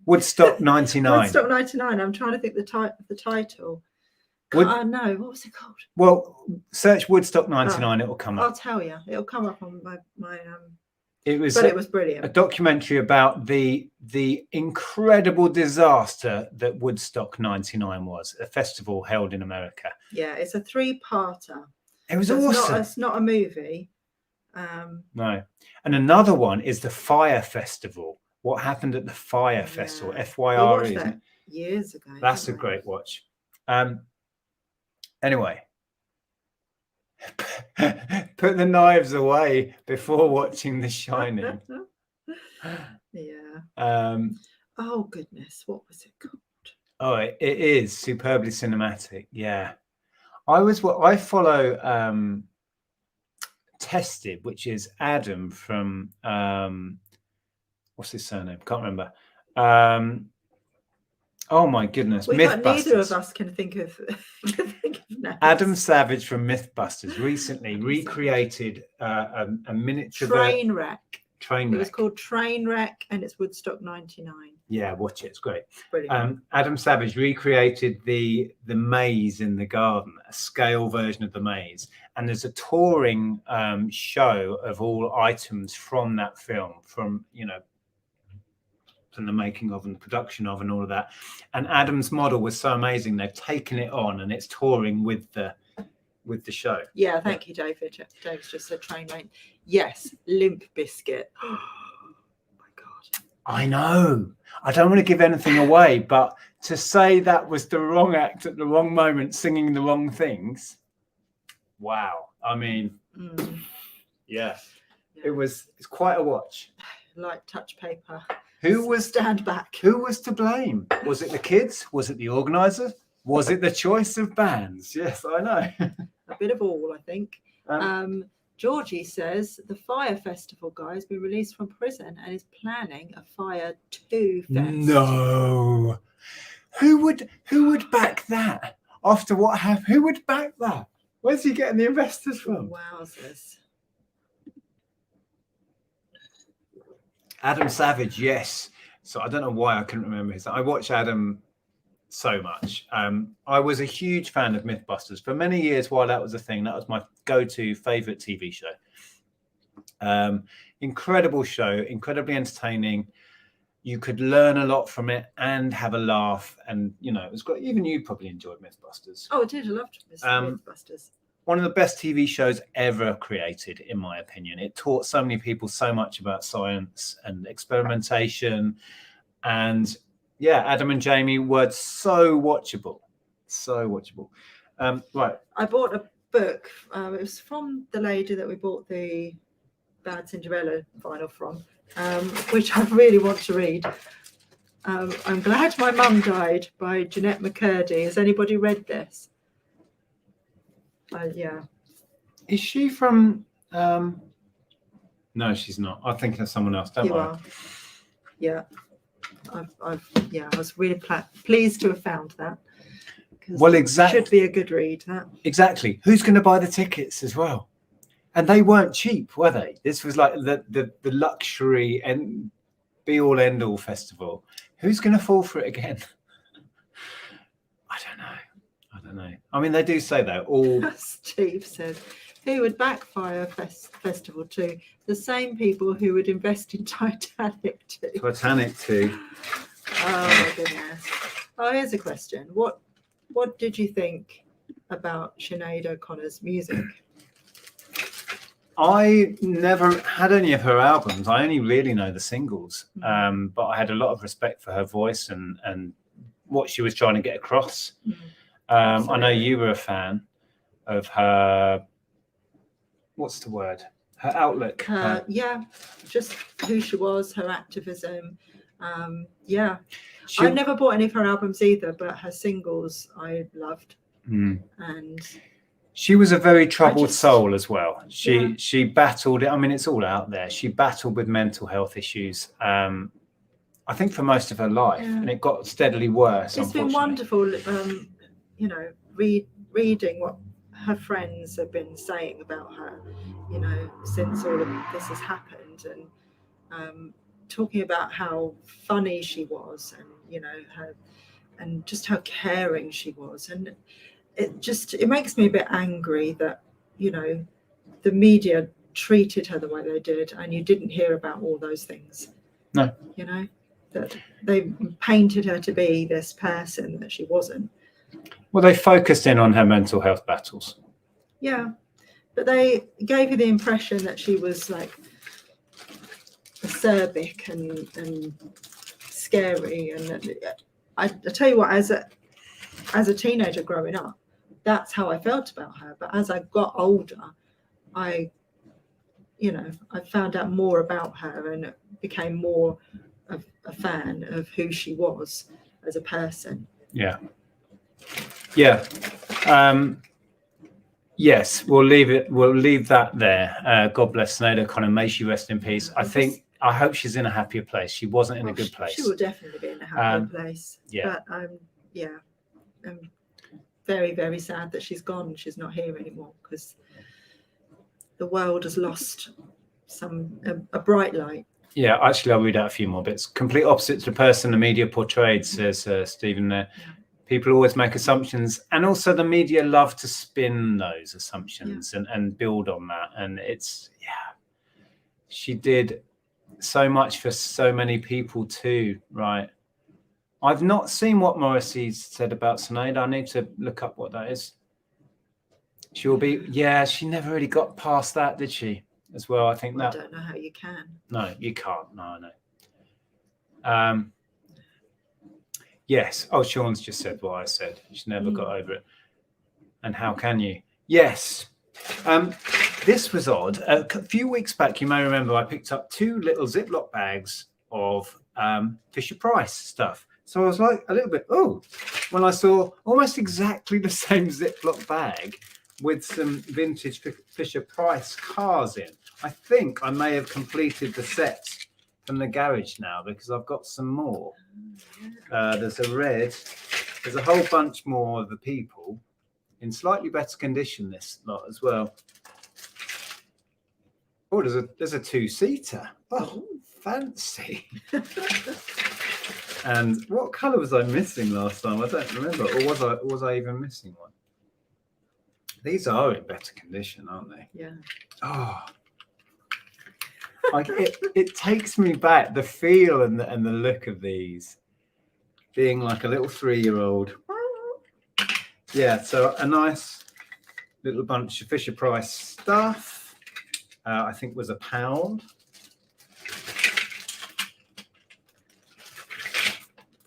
Woodstock 99. Woodstock 99. I'm trying to think the title. No, what was it called? Well, search Woodstock 99. It will come up. I'll tell you. It'll come up on my It was brilliant. A documentary about the incredible disaster that Woodstock 99 was, a festival held in America. Yeah, it's a 3-parter. It was awesome. It's not a movie. No. And another one is the Fire Festival. What happened at the Fire Festival? FYRE. We watched that years ago. That's a great watch. Anyway. Put the knives away before watching The Shining. Yeah. Oh goodness, what was it called? Oh, it is superbly cinematic. Yeah. I follow Tested, which is Adam from what's his surname? Can't remember. Oh my goodness, neither of us can think of names. Adam Savage from Mythbusters recently recreated a miniature Trainwreck. It was called Trainwreck, and it's Woodstock 99. Yeah, watch it. It's great. Brilliant. Adam Savage recreated the maze in the garden, a scale version of the maze, and there's a touring show of all items from that film, from the making of and the production of and all of that. And Adam's model was so amazing, they've taken it on and it's touring with the show. Yeah, thank you, David. David's just said Trainwreck. Yes, Limp Bizkit. Oh my God. I know. I don't want to give anything away, but to say that was the wrong act at the wrong moment, singing the wrong things. Wow. I mean, yeah. It's quite a watch. Like touch paper. Stand back? Who was to blame? Was it the kids? Was it the organizer? Was it the choice of bands? Yes, I know. A bit of all, I think. Georgie says the Fire Festival guy has been released from prison and is planning a Fire 2 fest. No. Who would back that? After what happened? Who would back that? Where's he getting the investors from? Wowzers. Adam Savage, yes. So I don't know why I couldn't remember his. I watch Adam so much. I was a huge fan of Mythbusters for many years. While that was a thing, that was my go-to favorite TV show. Incredible show, incredibly entertaining. You could learn a lot from it and have a laugh, and it was great. Even you probably enjoyed Mythbusters. Oh, I did. I loved Mythbusters. One of the best TV shows ever created, in my opinion. It taught so many people so much about science and experimentation. And yeah, Adam and Jamie were so watchable. So watchable. Right. I bought a book. It was from the lady that we bought the Bad Cinderella vinyl from, which I really want to read. I'm Glad My Mum Died by Jeanette McCurdy. Has anybody read this? Yeah. Is she from? No, she's not. I'm thinking of someone else. Don't worry. Yeah. I was really pleased to have found that. Well, exactly. It should be a good read. That. Exactly. Who's going to buy the tickets as well? And they weren't cheap, were they? This was like the luxury and be all end all festival. Who's going to fall for it again? I don't know. I mean, they do say that all. Steve says, who would backfire Festival 2? The same people who would invest in Titanic 2. Titanic 2. Oh my goodness. Oh, here's a question. What did you think about Sinead O'Connor's music? I never had any of her albums. I only really know the singles. But I had a lot of respect for her voice and what she was trying to get across. I know you were a fan of her. What's the word? Her outlook. Yeah, just who she was, her activism. Yeah, I've never bought any of her albums either, but her singles I loved. And she was a very troubled soul as well. She battled it. I mean, it's all out there. She battled with mental health issues. I think for most of her life, and it got steadily worse. It's been wonderful. Reading what her friends have been saying about her, you know, since all of this has happened, and talking about how funny she was, and you know, and just how caring she was. And it makes me a bit angry that, you know, the media treated her the way they did, and you didn't hear about all those things. No. You know, that they painted her to be this person that she wasn't. Well, they focused in on her mental health battles. Yeah, but they gave you the impression that she was like acerbic and scary. And I tell you what, as a teenager growing up, that's how I felt about her. But as I got older, I found out more about her and became more of a fan of who she was as a person. Yeah. Yes, we'll leave that there. God bless Sinead O'Connor. May she rest in peace. I hope she's in a happier place. She wasn't in a good place. She will definitely be in a happier place. Yeah. But I'm very, very sad that she's gone. She's not here anymore, because the world has lost a bright light. Yeah, actually, I'll read out a few more bits. Complete opposite to the person the media portrayed, says Stephen there. Yeah. People always make assumptions, and also the media love to spin those assumptions and build on that. And she did so much for so many people too, right? I've not seen what Morrissey said about Sinead. I need to look up what that is. She'll be, she never really got past that, did she? As well, I think that. I don't know how you can. No, you can't. No, I know. Yes. Oh, Sean's just said what I said. She never got over it. And how can you? Yes. This was odd. A few weeks back, you may remember, I picked up 2 little Ziploc bags of Fisher-Price stuff. So I was like a little bit, when I saw almost exactly the same Ziploc bag with some vintage Fisher-Price cars in. I think I may have completed the set from the garage now, because I've got some more. There's a red. There's a whole bunch more of the people in slightly better condition, this lot as well. Oh, there's a 2-seater. Oh, fancy. And what colour was I missing last time? I don't remember. Or was I even missing one? These are in better condition, aren't they? Yeah. Oh, like it takes me back, the feel and the look of these, being like a little 3-year-old. Yeah, so a nice little bunch of Fisher-Price stuff. I think was £1.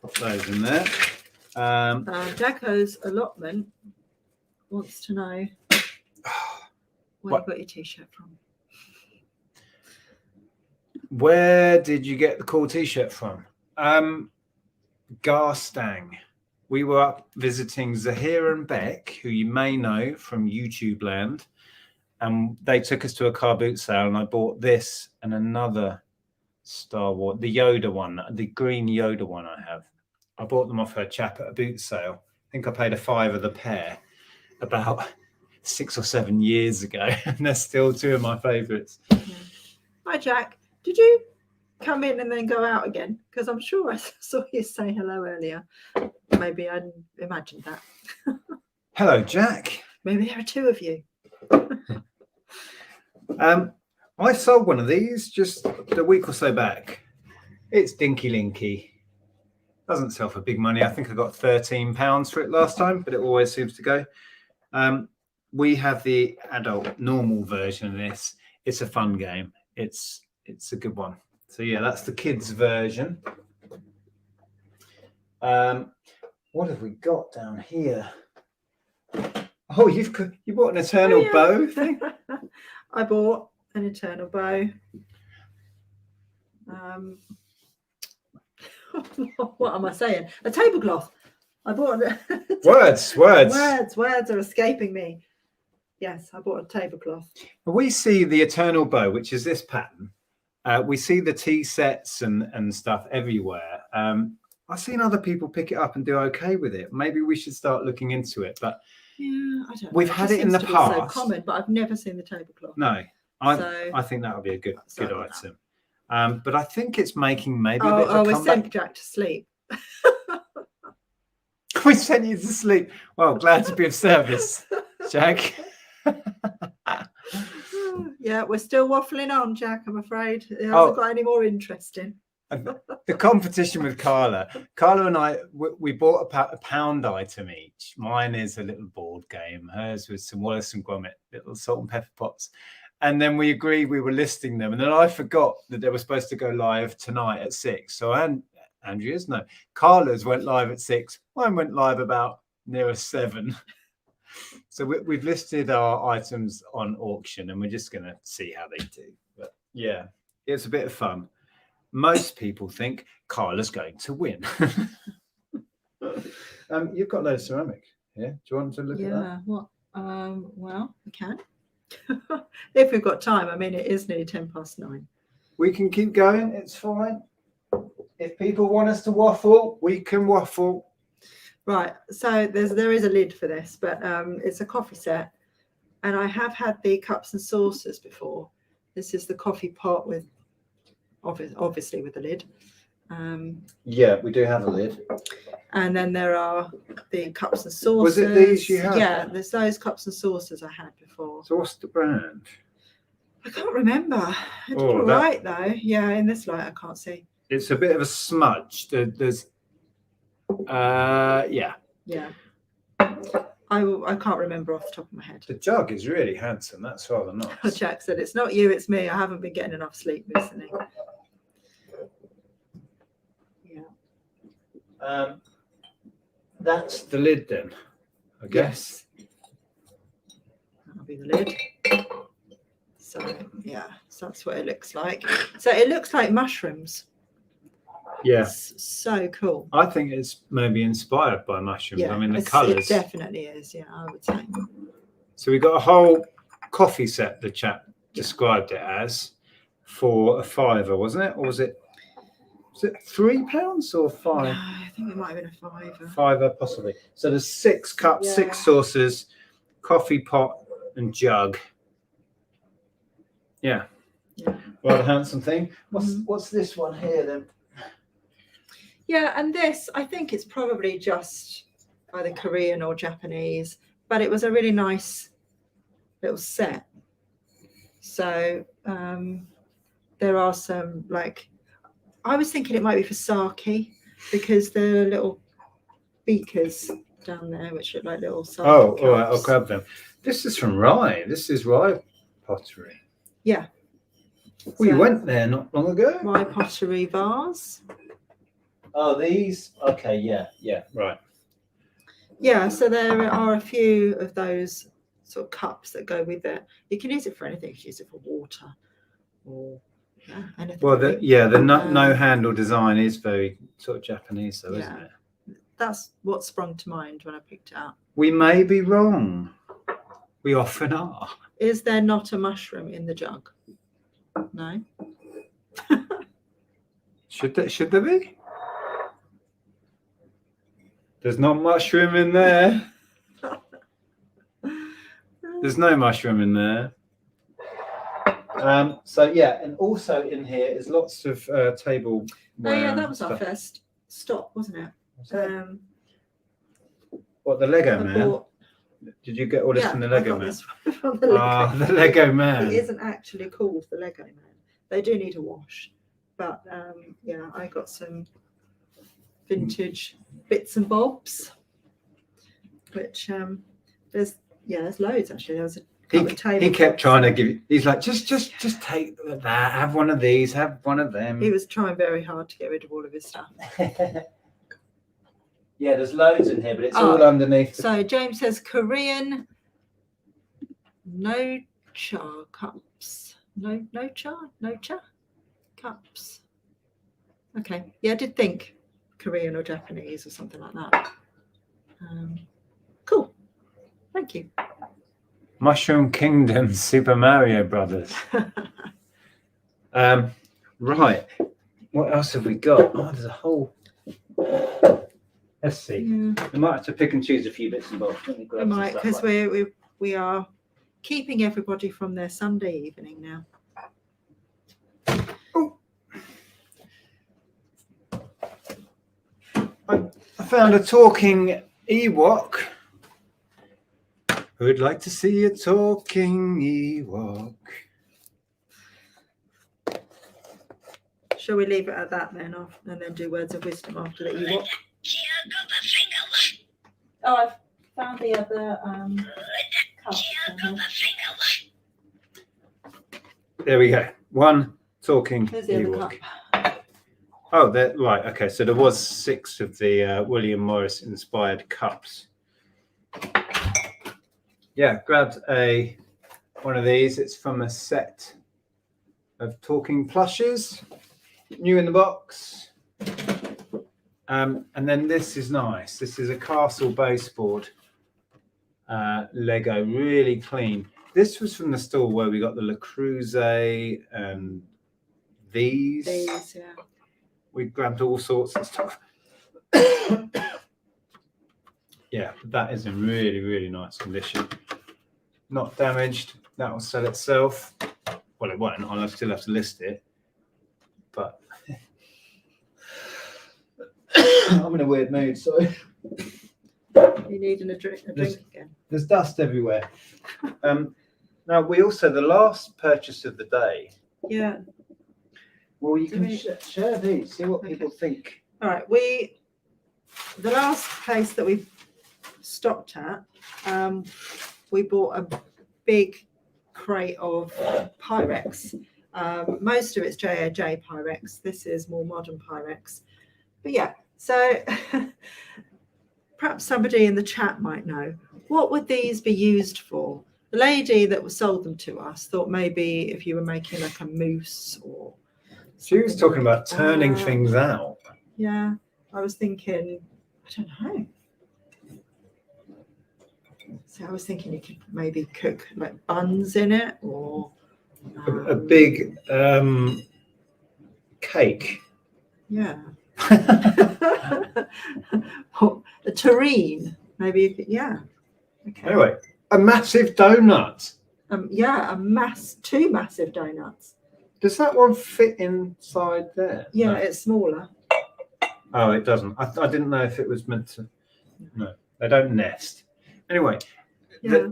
Pop those in there. Jacko's allotment wants to know where you got your t-shirt from. Where did you get the cool t-shirt from? Garstang. We were up visiting Zahir and Beck, who you may know from YouTube land, and they took us to a car boot sale, and I bought this and another Star Wars, the Yoda one, the green Yoda one I have. I bought them off her chap at a boot sale. I think I paid £5 the pair about 6 or 7 years ago, and they're still 2 of my favourites. Hi, Jack. Did you come in and then go out again? Because I'm sure I saw you say hello earlier. Maybe I imagined that. Hello, Jack. Maybe there are 2 of you. I sold one of these just a week or so back. It's Dinky Linky. Doesn't sell for big money. I think I got £13 for it last time, but it always seems to go. We have the adult normal version of this. It's a fun game. It's a good one. So yeah, that's the kids version. What have we got down here? Oh, you bought an eternal bow thing? I bought an eternal bow. What am I saying? A tablecloth. I bought words are escaping me. Yes, I bought a tablecloth. We see the eternal bow, which is this pattern. We see the tea sets and stuff everywhere. I've seen other people pick it up and do okay with it. Maybe we should start looking into it. But yeah, I don't know. We've had it in the past. So common, but I've never seen the tablecloth. No, I think that would be a good item. But I think it's making maybe a bit of a comeback. We sent Jack to sleep. We sent you to sleep. Well, glad to be of service, Jack. Yeah, we're still waffling on, Jack, I'm afraid. It hasn't got any more interesting. The competition with Carla and I, we bought a pound item each. Mine is a little board game. Hers was some Wallace and Gromit, little salt and pepper pots. And then we agreed we were listing them. And then I forgot that they were supposed to go live tonight at 6. So Andrea's, no, Carla's went live at 6. Mine went live about near 7. So we've listed our items on auction and we're just going to see how they do. But yeah, it's a bit of fun. Most people think Carla's going to win. You've got loads of ceramic here. Do you want to look at that? Yeah, what? Well, we can. If we've got time. I mean, it is nearly 9:10. We can keep going. It's fine. If people want us to waffle, we can waffle. Right. So there is a lid for this, but it's a coffee set. And I have had the cups and saucers before. This is the coffee pot with, obviously with the lid. Yeah, we do have a lid. And then there are the cups and saucers. Was it these you had? Yeah, there's those cups and saucers I had before. So what's the brand? I can't remember. It did all right though. Yeah, in this light I can't see. It's a bit of a smudge. There's yeah. Yeah. I can't remember off the top of my head. The jug is really handsome. That's rather nice. Jack said, it's not you, it's me. I haven't been getting enough sleep recently. Yeah. That's the lid then, I guess. Yes. That'll be the lid. So yeah, so that's what it looks like. So it looks like mushrooms. Yeah. It's so cool. I think it's maybe inspired by mushrooms. Yeah, I mean, the colours. It definitely is, yeah, I would say. So we got a whole coffee set, the chap described it as, for a £5, wasn't it? Or was it £3 or 5? No, I think it might have been a £5. £5 possibly. So there's 6 cups, 6 saucers, coffee pot and jug. Yeah. Rather handsome thing. What's this one here then? Yeah, and this, I think it's probably just either Korean or Japanese, but it was a really nice little set. So there are some, like, I was thinking it might be for sake, because there are little beakers down there which look like little sake. Oh, all right, I'll grab them. This is from Rye. This is Rye pottery. Yeah. We went there not long ago. Rye pottery vase. Oh, these? Okay, yeah, right. Yeah, so there are a few of those sort of cups that go with it. You can use it for anything. You can use it for water or anything. Well, the no handle design is very sort of Japanese, though, isn't it? That's what sprung to mind when I picked it up. We may be wrong. We often are. Is there not a mushroom in the jug? No. Should there be? There's not mushroom in there. There's no mushroom in there. So yeah, and also in here is lots of table. Oh yeah, that was our first stop, wasn't it? What, the Lego Man? Did you get all this from the Lego Man? From the Lego. Ah, the Lego Man. It isn't actually called the Lego Man. They do need a wash, but yeah, I got some vintage bits and bobs, which there's loads actually. There was a he kept trying to give you. He's like, just take that. Have one of these. Have one of them. He was trying very hard to get rid of all of his stuff. Yeah, there's loads in here, but it's all underneath. So James says Korean no-cha cups. No-cha cups. Okay. Yeah, I did think Korean or Japanese or something like that. Cool. Thank you. Mushroom Kingdom, Super Mario Brothers. Right. What else have we got? Oh, there's a whole. Let's see. Yeah. We might have to pick and choose a few bits and bobs. We might, because we are keeping everybody from their Sunday evening now. Oh. I found a talking Ewok. Who'd like to see a talking Ewok? Shall we leave it at that then, and then do words of wisdom after the Ewok? Oh, I've found the other cup. There we go. One talking There's the other Ewok. cup. Oh, right. Okay, so there was 6 of the William Morris inspired cups. Yeah, grabbed one of these. It's from a set of talking plushes, new in the box. And then this is nice. This is a castle baseboard Lego, really clean. This was from the store where we got the Creuset and these. These, yeah. We grabbed all sorts of stuff. Yeah, that is in really, really nice condition. Not damaged. That will sell itself. Well, it won't. I'll still have to list it. But I'm in a weird mood, so You need a drink again. There's dust everywhere. Now, we also, the last purchase of the day. Yeah. Well, you can share these, see what people think. All right, the last place that we stopped at, we bought a big crate of Pyrex. Most of it's J Pyrex. This is more modern Pyrex. But yeah, so perhaps somebody in the chat might know, what would these be used for? The lady that sold them to us thought maybe if you were making like a mousse or... She was talking about turning things out. Yeah, I was thinking, I don't know. So I was thinking you could maybe cook like buns in it, or a big cake. Yeah. A terrine, maybe you could, yeah. Okay. Anyway, a massive donut. Yeah, two massive donuts. Does that one fit inside there? Yeah, no. It's smaller. Oh, it doesn't. I didn't know if it was meant to. No, they don't nest. Anyway, yeah.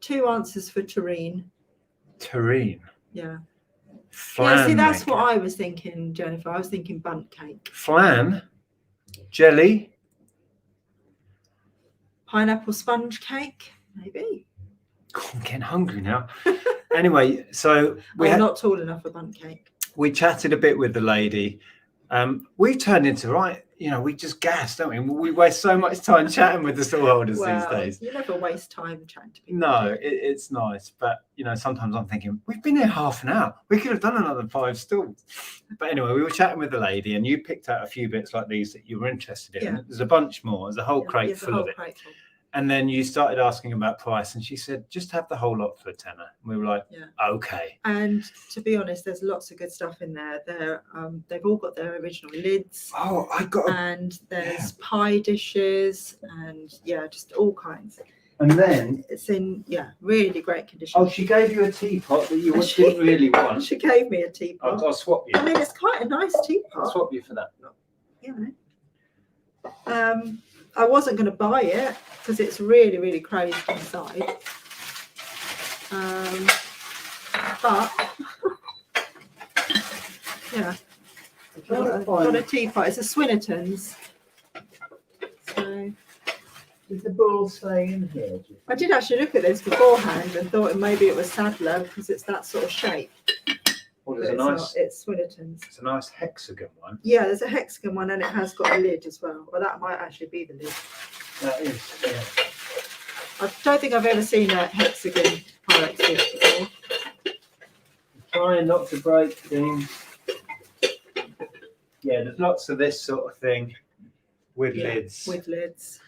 2 answers for terrine. Terrine. Yeah. Flan. Yeah, see, that's what I was thinking, Jennifer. I was thinking bundt cake. Flan, jelly, pineapple sponge cake, maybe. Oh, I'm getting hungry now. Anyway, so we're not tall enough for bundt cake. We chatted a bit with the lady. We turned into we just gas, don't we? We waste so much time chatting with the stallholders these days. You never waste time chatting to people. No, it's nice, but sometimes I'm thinking we've been here half an hour. We could have done another 5 stalls. But anyway, we were chatting with the lady, and you picked out a few bits like these that you were interested in. Yeah. There's a bunch more. There's a whole crate full of it. And then you started asking about price, and she said, just have the whole lot for £10. And we were like, okay. And to be honest, there's lots of good stuff in there. They've all got their original lids. Oh, I got. And there's pie dishes, and just all kinds. And then it's in really great condition. Oh, she gave you a teapot that you didn't really want. She gave me a teapot. I'll swap you. I mean, it's quite a nice teapot. I'll swap you for that. I wasn't going to buy it because it's really, really closed inside. But got a teapot. It's a Swinnerton's. So did the ball stay in here? I did actually look at this beforehand and thought maybe it was Sadler because it's that sort of shape. Well, it's Swinnerton's. It's a nice hexagon one. Yeah, there's a hexagon one, and it has got a lid as well. Well, that might actually be the lid. That is. Yeah. I don't think I've ever seen a hexagon Pyrex lid before. Trying not to break things. Yeah, there's lots of this sort of thing with lids. With lids.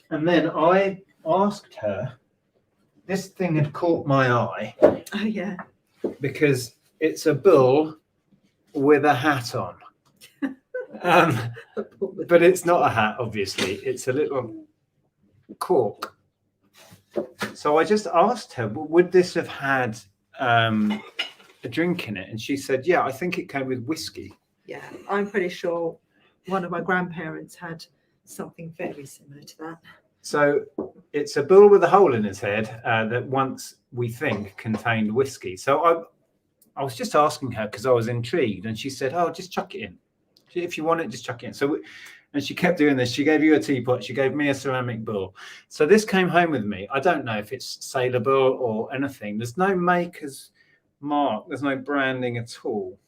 And then I asked her. This thing had caught my eye. Oh yeah. Because it's a bull with a hat on. But it's not a hat, obviously. It's a little cork. So I just asked her, would this have had a drink in it? And she said, yeah, I think it came with whiskey. Yeah, I'm pretty sure one of my grandparents had something very similar to that. So it's a bull with a hole in his head that once we think contained whiskey. So I was just asking her because I was intrigued, and she said, oh, just chuck it in. If you want it, just chuck it in. So, and she kept doing this. She gave you a teapot. She gave me a ceramic bull. So this came home with me. I don't know if it's saleable or anything. There's no maker's mark. There's no branding at all.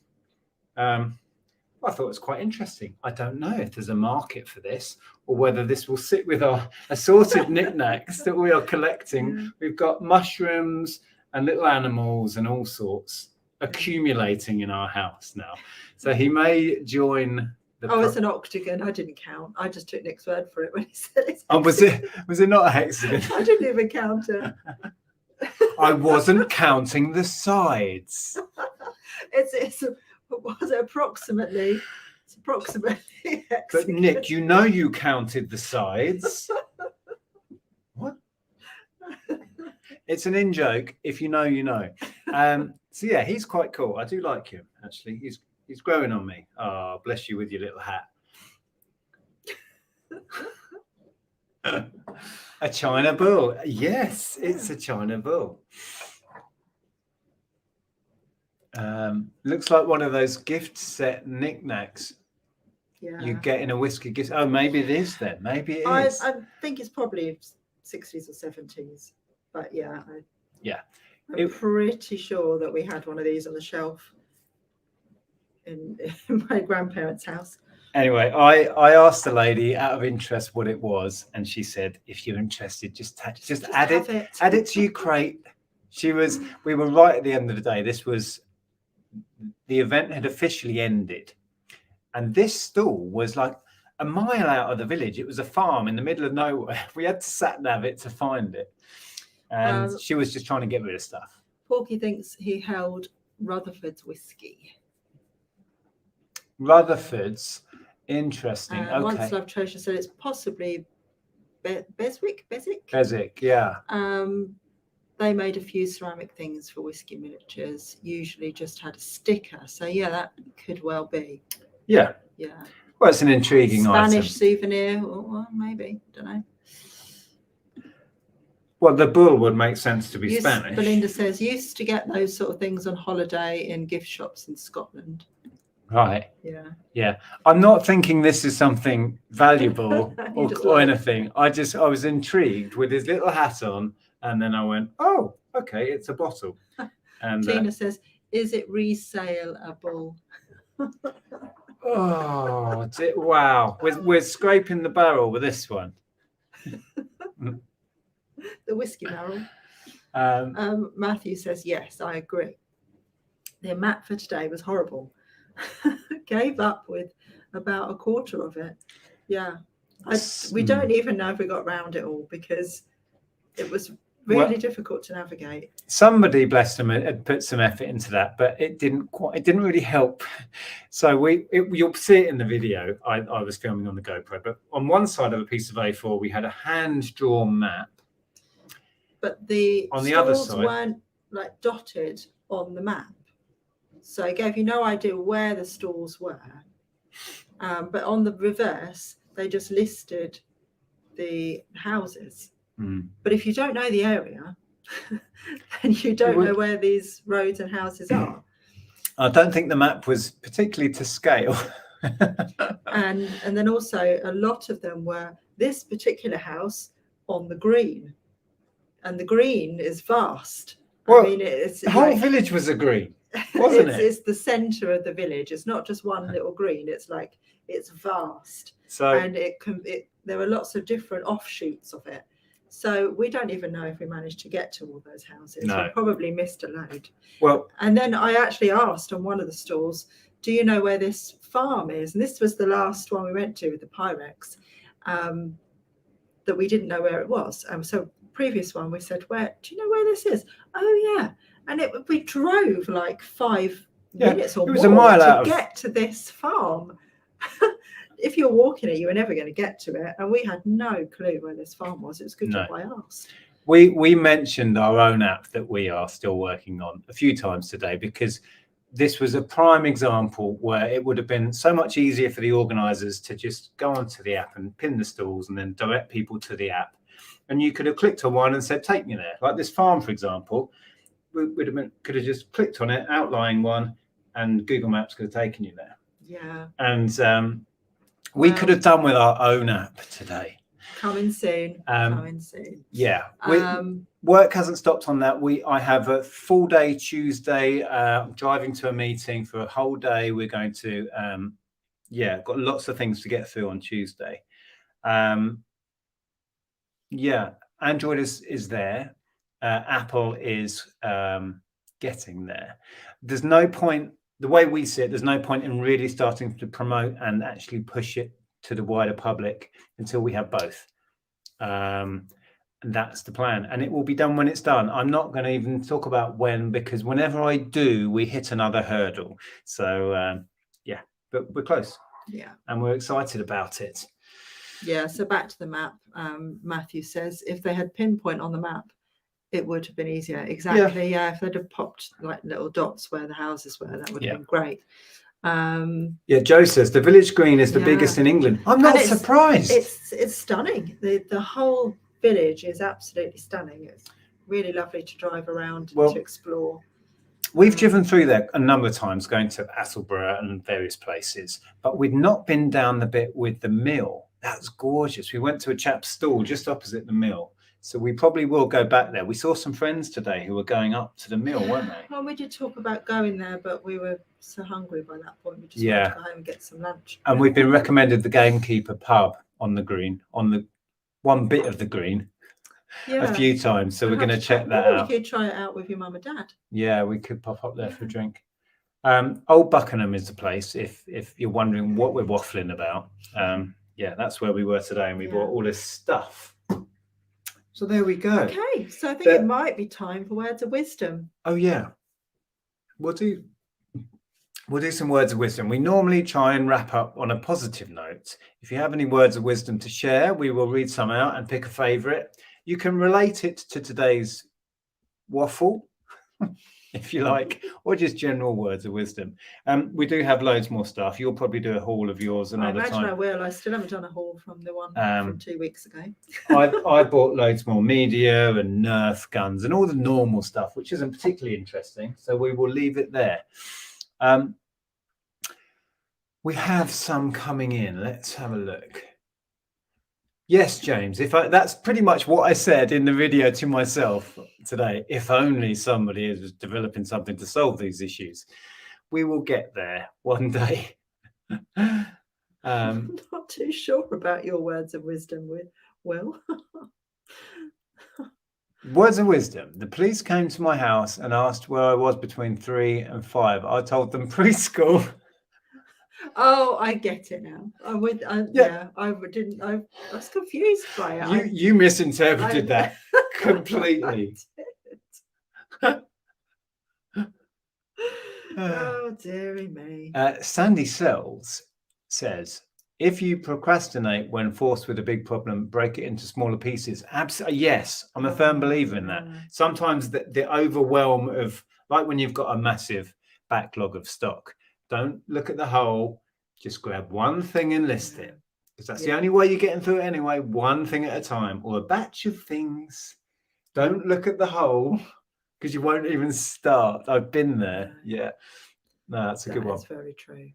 I thought it was quite interesting. I don't know if there's a market for this or whether this will sit with our assorted knickknacks that we are collecting. Yeah. We've got mushrooms and little animals and all sorts accumulating in our house now. So he may join the... Oh, it's an octagon. I didn't count. I just took Nick's word for it when he said it. Oh, was it not a hexagon? I didn't even count it. I wasn't counting the sides. Was it approximately? It's approximately hexagon. But Nick, you know you counted the sides. What? It's an in joke. If you know, you know. So yeah, he's quite cool. I do like him actually. He's growing on me. Oh, bless you with your little hat. A China bull. Yes, it's a China bull. Looks like one of those gift set knickknacks you get in a whiskey gift. Oh, maybe it is then. Maybe it is. I think it's probably 60s or 70s. But yeah. I'm pretty sure that we had one of these on the shelf in my grandparents' house. Anyway, I asked the lady out of interest what it was, and she said, if you're interested, just add it to your crate. We were right at the end of the day. The event had officially ended, and this stall was like a mile out of the village. It was a farm in the middle of nowhere. We had to sat nav it to find it, and she was just trying to get rid of stuff. Porky thinks he held Rutherford's whiskey. Rutherford's, interesting. Okay. Once Love Treasure said it's possibly Beswick. Yeah. They made a few ceramic things for whiskey miniatures, usually just had a sticker. So yeah, that could well be. Yeah. Well, it's an intriguing Spanish item. souvenir, or maybe, don't know. Well, the bull would make sense to be Spanish. Belinda says, used to get those sort of things on holiday in gift shops in Scotland. Right. Yeah. I'm not thinking this is something valuable or anything. I was intrigued with his little hat on, and then I went, oh, okay, it's a bottle. And Tina says, is it resaleable? Oh, wow. We're scraping the barrel with this one. The whiskey barrel. Matthew says, yes, I agree. The map for today was horrible. Gave up with about a quarter of it. Yeah. We don't even know if we got round it all because it was really difficult to navigate. Somebody, bless them, had put some effort into that, but it didn't really help. So you'll see it in the video. I was filming on the GoPro, but on one side of a piece of A4 we had a hand-drawn map. But on the other side weren't like dotted on the map. So it gave you no idea where the stalls were. But on the reverse, they just listed the houses. But if you don't know the area, then you don't know where these roads and houses are. I don't think the map was particularly to scale. and then also a lot of them were this particular house on the green. And the green is vast. Well, I mean, the whole village was a green. Wasn't it? It's the centre of the village. It's not just one little green. It's vast. So and there are lots of different offshoots of it. So we don't even know if we managed to get to all those houses. No. We probably missed a load. Well, and then I actually asked on one of the stalls, do you know where this farm is? And this was the last one we went to with the Pyrex, that we didn't know where it was. So previous one we said, do you know where this is? Oh yeah. And we drove like 5 minutes or more a mile to get to this farm. If you're walking it, you were never going to get to it. And we had no clue where this farm was. It was good job I asked. We mentioned our own app that we are still working on a few times today, because this was a prime example where it would have been so much easier for the organisers to just go onto the app and pin the stalls and then direct people to the app. And you could have clicked on one and said, take me there. Like this farm, for example, could have just clicked on it, outlying one, and Google Maps could have taken you there. Yeah. And we could have done with our own app today. Coming soon. Coming soon. Yeah. Work hasn't stopped on that. I have a full day Tuesday, driving to a meeting for a whole day. We're going to, got lots of things to get through on Tuesday. Android is there. Apple is getting there. There's no point, the way we see it, there's no point in really starting to promote and actually push it to the wider public until we have both. And that's the plan, and it will be done when it's done. I'm not going to even talk about when, because whenever I do, we hit another hurdle. So but we're close. Yeah, and we're excited about it. Yeah, so back to the map. Matthew says if they had pinpoint on the map, it would have been easier. Exactly. Yeah, if they'd have popped like little dots where the houses were, that would have been great. Joe says the village green is the biggest in England. I'm not surprised. It's stunning. The whole village is absolutely stunning. It's really lovely to drive around to explore. We've driven through there a number of times, going to Attleborough and various places, but we've not been down the bit with the mill. That's gorgeous. We went to a chap's stall just opposite the mill. So we probably will go back there. We saw some friends today who were going up to the mill, weren't they? Well, we did talk about going there, but we were so hungry by that point. We just wanted to go home and get some lunch. And we've been recommended the Gamekeeper pub on the green, on the one bit of the green, a few times. So we're going to check that out. You could try it out with your mum and dad. Yeah, we could pop up there for a drink. Old Buckingham is the place, if you're wondering what we're waffling about. That's where we were today, and we bought all this stuff. So there we go. Okay, so I think it might be time for words of wisdom. Oh yeah, we'll do some words of wisdom. We normally try and wrap up on a positive note. If you have any words of wisdom to share, we will read some out and pick a favourite. You can relate it to today's waffle, if you like, or just general words of wisdom. We do have loads more stuff. You'll probably do a haul of yours another time. I imagine I will. I still haven't done a haul from the one from 2 weeks ago. I bought loads more media and Nerf guns and all the normal stuff, which isn't particularly interesting. So we will leave it there. We have some coming in. Let's have a look. Yes, James, that's pretty much what I said in the video to myself today. If only somebody is developing something to solve these issues. We will get there one day. I'm not too sure about your words of wisdom, Will. Words of wisdom. The police came to my house and asked where I was between 3 and 5. I told them preschool. Oh, I get it now. I was confused by it. You misinterpreted that completely. Oh, dearie me. Sandy Sells says, if you procrastinate when forced with a big problem, break it into smaller pieces. Yes, I'm a firm believer in that. Sometimes the overwhelm of, like when you've got a massive backlog of stock, don't look at the whole, just grab one thing and list it. Because that's the only way you're getting through it anyway, one thing at a time, or a batch of things. Don't look at the whole, because you won't even start. I've been there. Yeah. No, that's a good one. That's very true.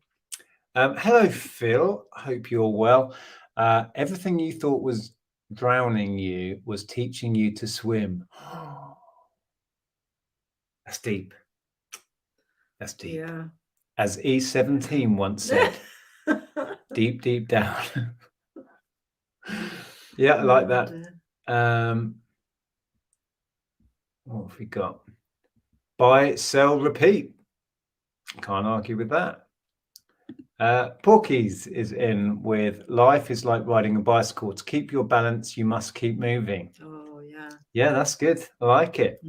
Hello, Phil. Hope you're well. Everything you thought was drowning you was teaching you to swim. That's deep. That's deep. Yeah. As E17 once said, deep, deep down. Yeah, I like that. What have we got? Buy, sell, repeat. Can't argue with that. Porky's is in with life is like riding a bicycle. To keep your balance, you must keep moving. Oh, yeah. Yeah, that's good. I like it.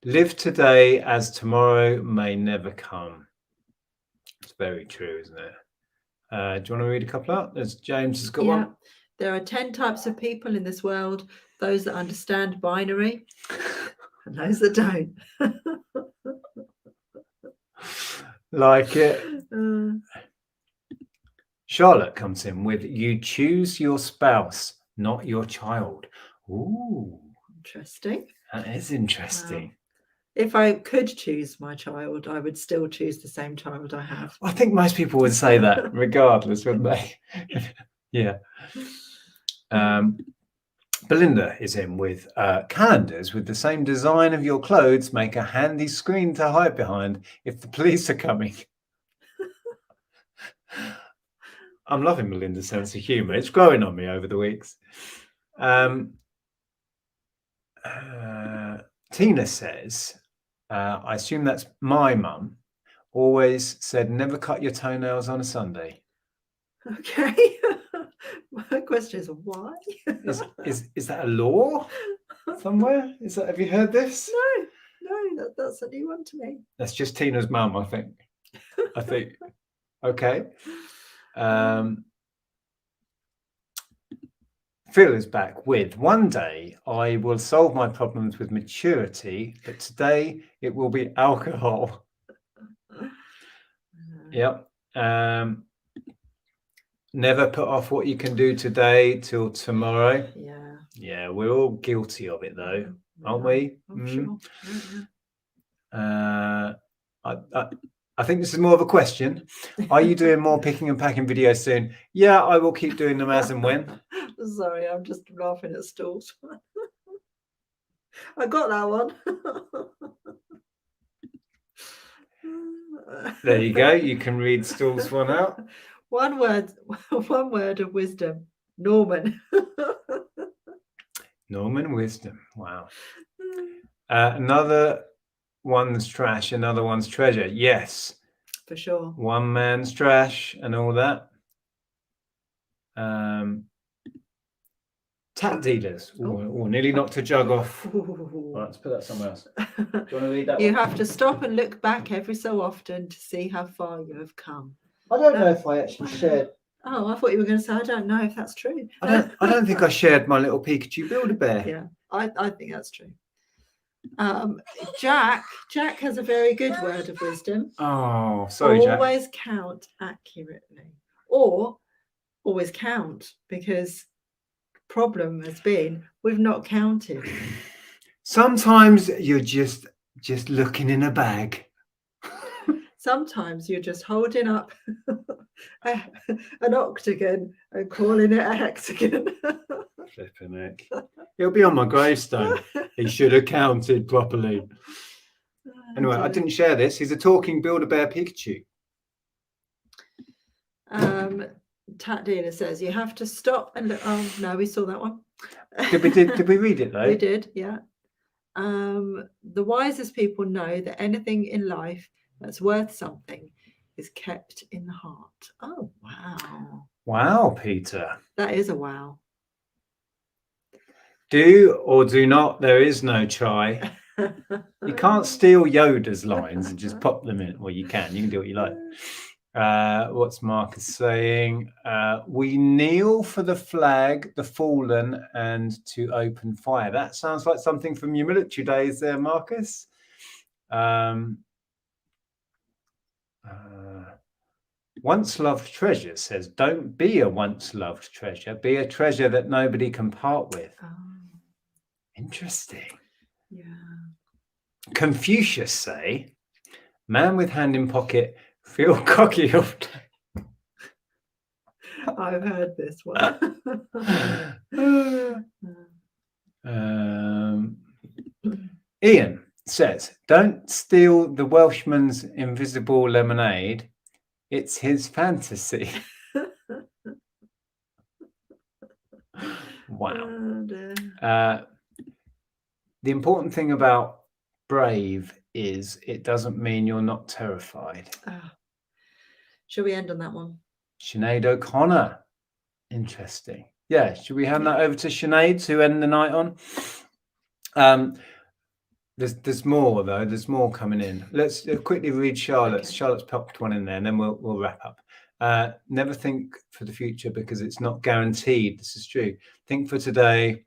Live today as tomorrow may never come. It's very true, isn't it? Do you want to read a couple up? There's James has got one. There are 10 types of people in this world. Those that understand binary and those that don't. Like it. Charlotte comes in with, you choose your spouse, not your child. Ooh. Interesting. That is interesting. Wow. If I could choose my child, I would still choose the same child I have. I think most people would say that regardless, wouldn't they? Yeah. Belinda is in with, calendars with the same design of your clothes make a handy screen to hide behind if the police are coming. I'm loving Melinda's sense of humour. It's growing on me over the weeks. Tina says, I assume that's my mum, always said never cut your toenails on a Sunday. Okay. My question is why? Is that a law somewhere? Have you heard this? No, that's a new one to me. That's just Tina's mum, I think. Okay. Phil is back with, one day I will solve my problems with maturity, but today it will be alcohol. Yep. Never put off what you can do today till tomorrow. Yeah, we're all guilty of it though, aren't we? Sure. I think this is more of a question. Are you doing more picking and packing videos soon? Yeah, I will keep doing them as and when. Sorry, I'm just laughing at stools. I got that one. There you go. You can read Stool's one out. One word of wisdom. Norman. Norman wisdom. Wow. Another one's trash, another one's treasure. Yes. For sure. One man's trash and all that. Tap dealers. Nearly knocked a jug off. Right, let's put that somewhere else. Do you want to read that You one? have to stop and look back every so often to see how far you have come. I don't know if I actually shared. Oh, I thought you were going to say, I don't know if that's true. I don't think I shared my little Pikachu Build-A-Bear. Yeah, I think that's true. Jack has a very good word of wisdom. Oh, sorry, Jack. Always count accurately, or always count, because problem has been we've not counted. Sometimes you're just looking in a bag. Sometimes you're just holding up an octagon and calling it a hexagon. Flipping heck. It'll be on my gravestone. He should have counted properly. Anyway, I didn't share this. He's a talking Build-A-Bear Pikachu. Tat Dealer says you have to stop and look. Oh no, we saw that one. Did we read it though? We did, yeah. The wisest people know that anything in life that's worth something is kept in the heart. Oh wow. Wow, Peter. That is a wow. Do or do not, there is no try. You can't steal Yoda's lines and just pop them in. Well, you can do what you like. What's Marcus saying? We kneel for the flag, the fallen, and to open fire. That sounds like something from your military days there, Marcus. Once loved treasure says, don't be a once loved treasure, be a treasure that nobody can part with. Oh. Interesting. Yeah. Confucius say, man with hand in pocket, feel cocky of. I've heard this one. Ian says, don't steal the Welshman's invisible lemonade. It's his fantasy. Wow. Oh, the important thing about brave is it doesn't mean you're not terrified. Shall we end on that one? Sinead O'Connor. Interesting. Yeah, should we hand that over to Sinead to end the night on? There's more though. There's more coming in. Let's quickly read Charlotte's. Okay. Charlotte's popped one in there, and then we'll wrap up. Never think for the future because it's not guaranteed. This is true. Think for today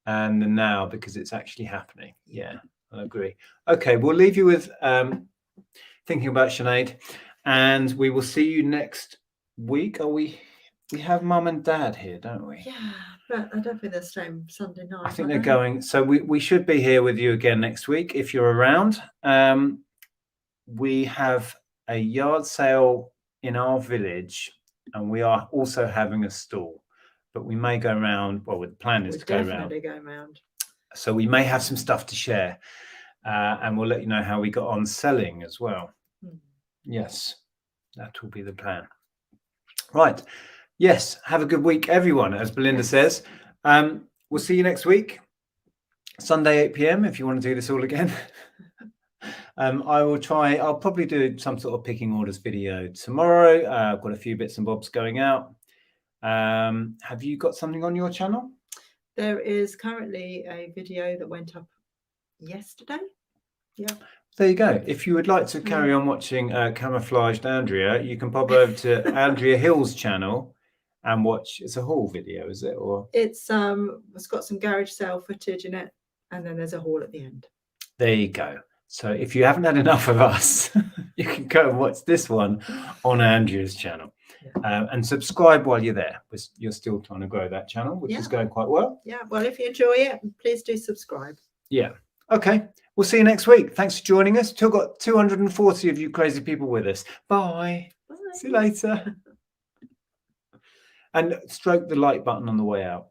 and the now because it's actually happening. Yeah, I agree. Okay, we'll leave you with thinking about Sinead, and we will see you next week. We have Mum and Dad here, don't we? Yeah, but I don't think they're staying Sunday night. I think they're going. So we should be here with you again next week if you're around. We have a yard sale in our village, and we are also having a stall. But we may go around. Well, the plan is to go around. Definitely going around. So we may have some stuff to share, and we'll let you know how we got on selling as well. Yes, that will be the plan. Right. Yes. Have a good week, everyone. As Belinda says, we'll see you next week, Sunday 8 p.m. if you want to do this all again. I will try. I'll probably do some sort of picking orders video tomorrow. I've got a few bits and bobs going out. Have you got something on your channel? There is currently a video that went up yesterday. Yeah. There you go. If you would like to carry on watching Camouflaged Andrea, you can pop over to Andrea Hill's channel and watch. It's a haul video, is it? Or it's got some garage sale footage in it, and then there's a haul at the end. There you go. So if you haven't had enough of us, you can go and watch this one on Andrea's channel. And subscribe while you're there. You're still trying to grow that channel, which is going quite well. Yeah, well, if you enjoy it, please do subscribe. Yeah. Okay. We'll see you next week. Thanks for joining us. Still got 240 of you crazy people with us. Bye. Bye. See you later. And stroke the like button on the way out.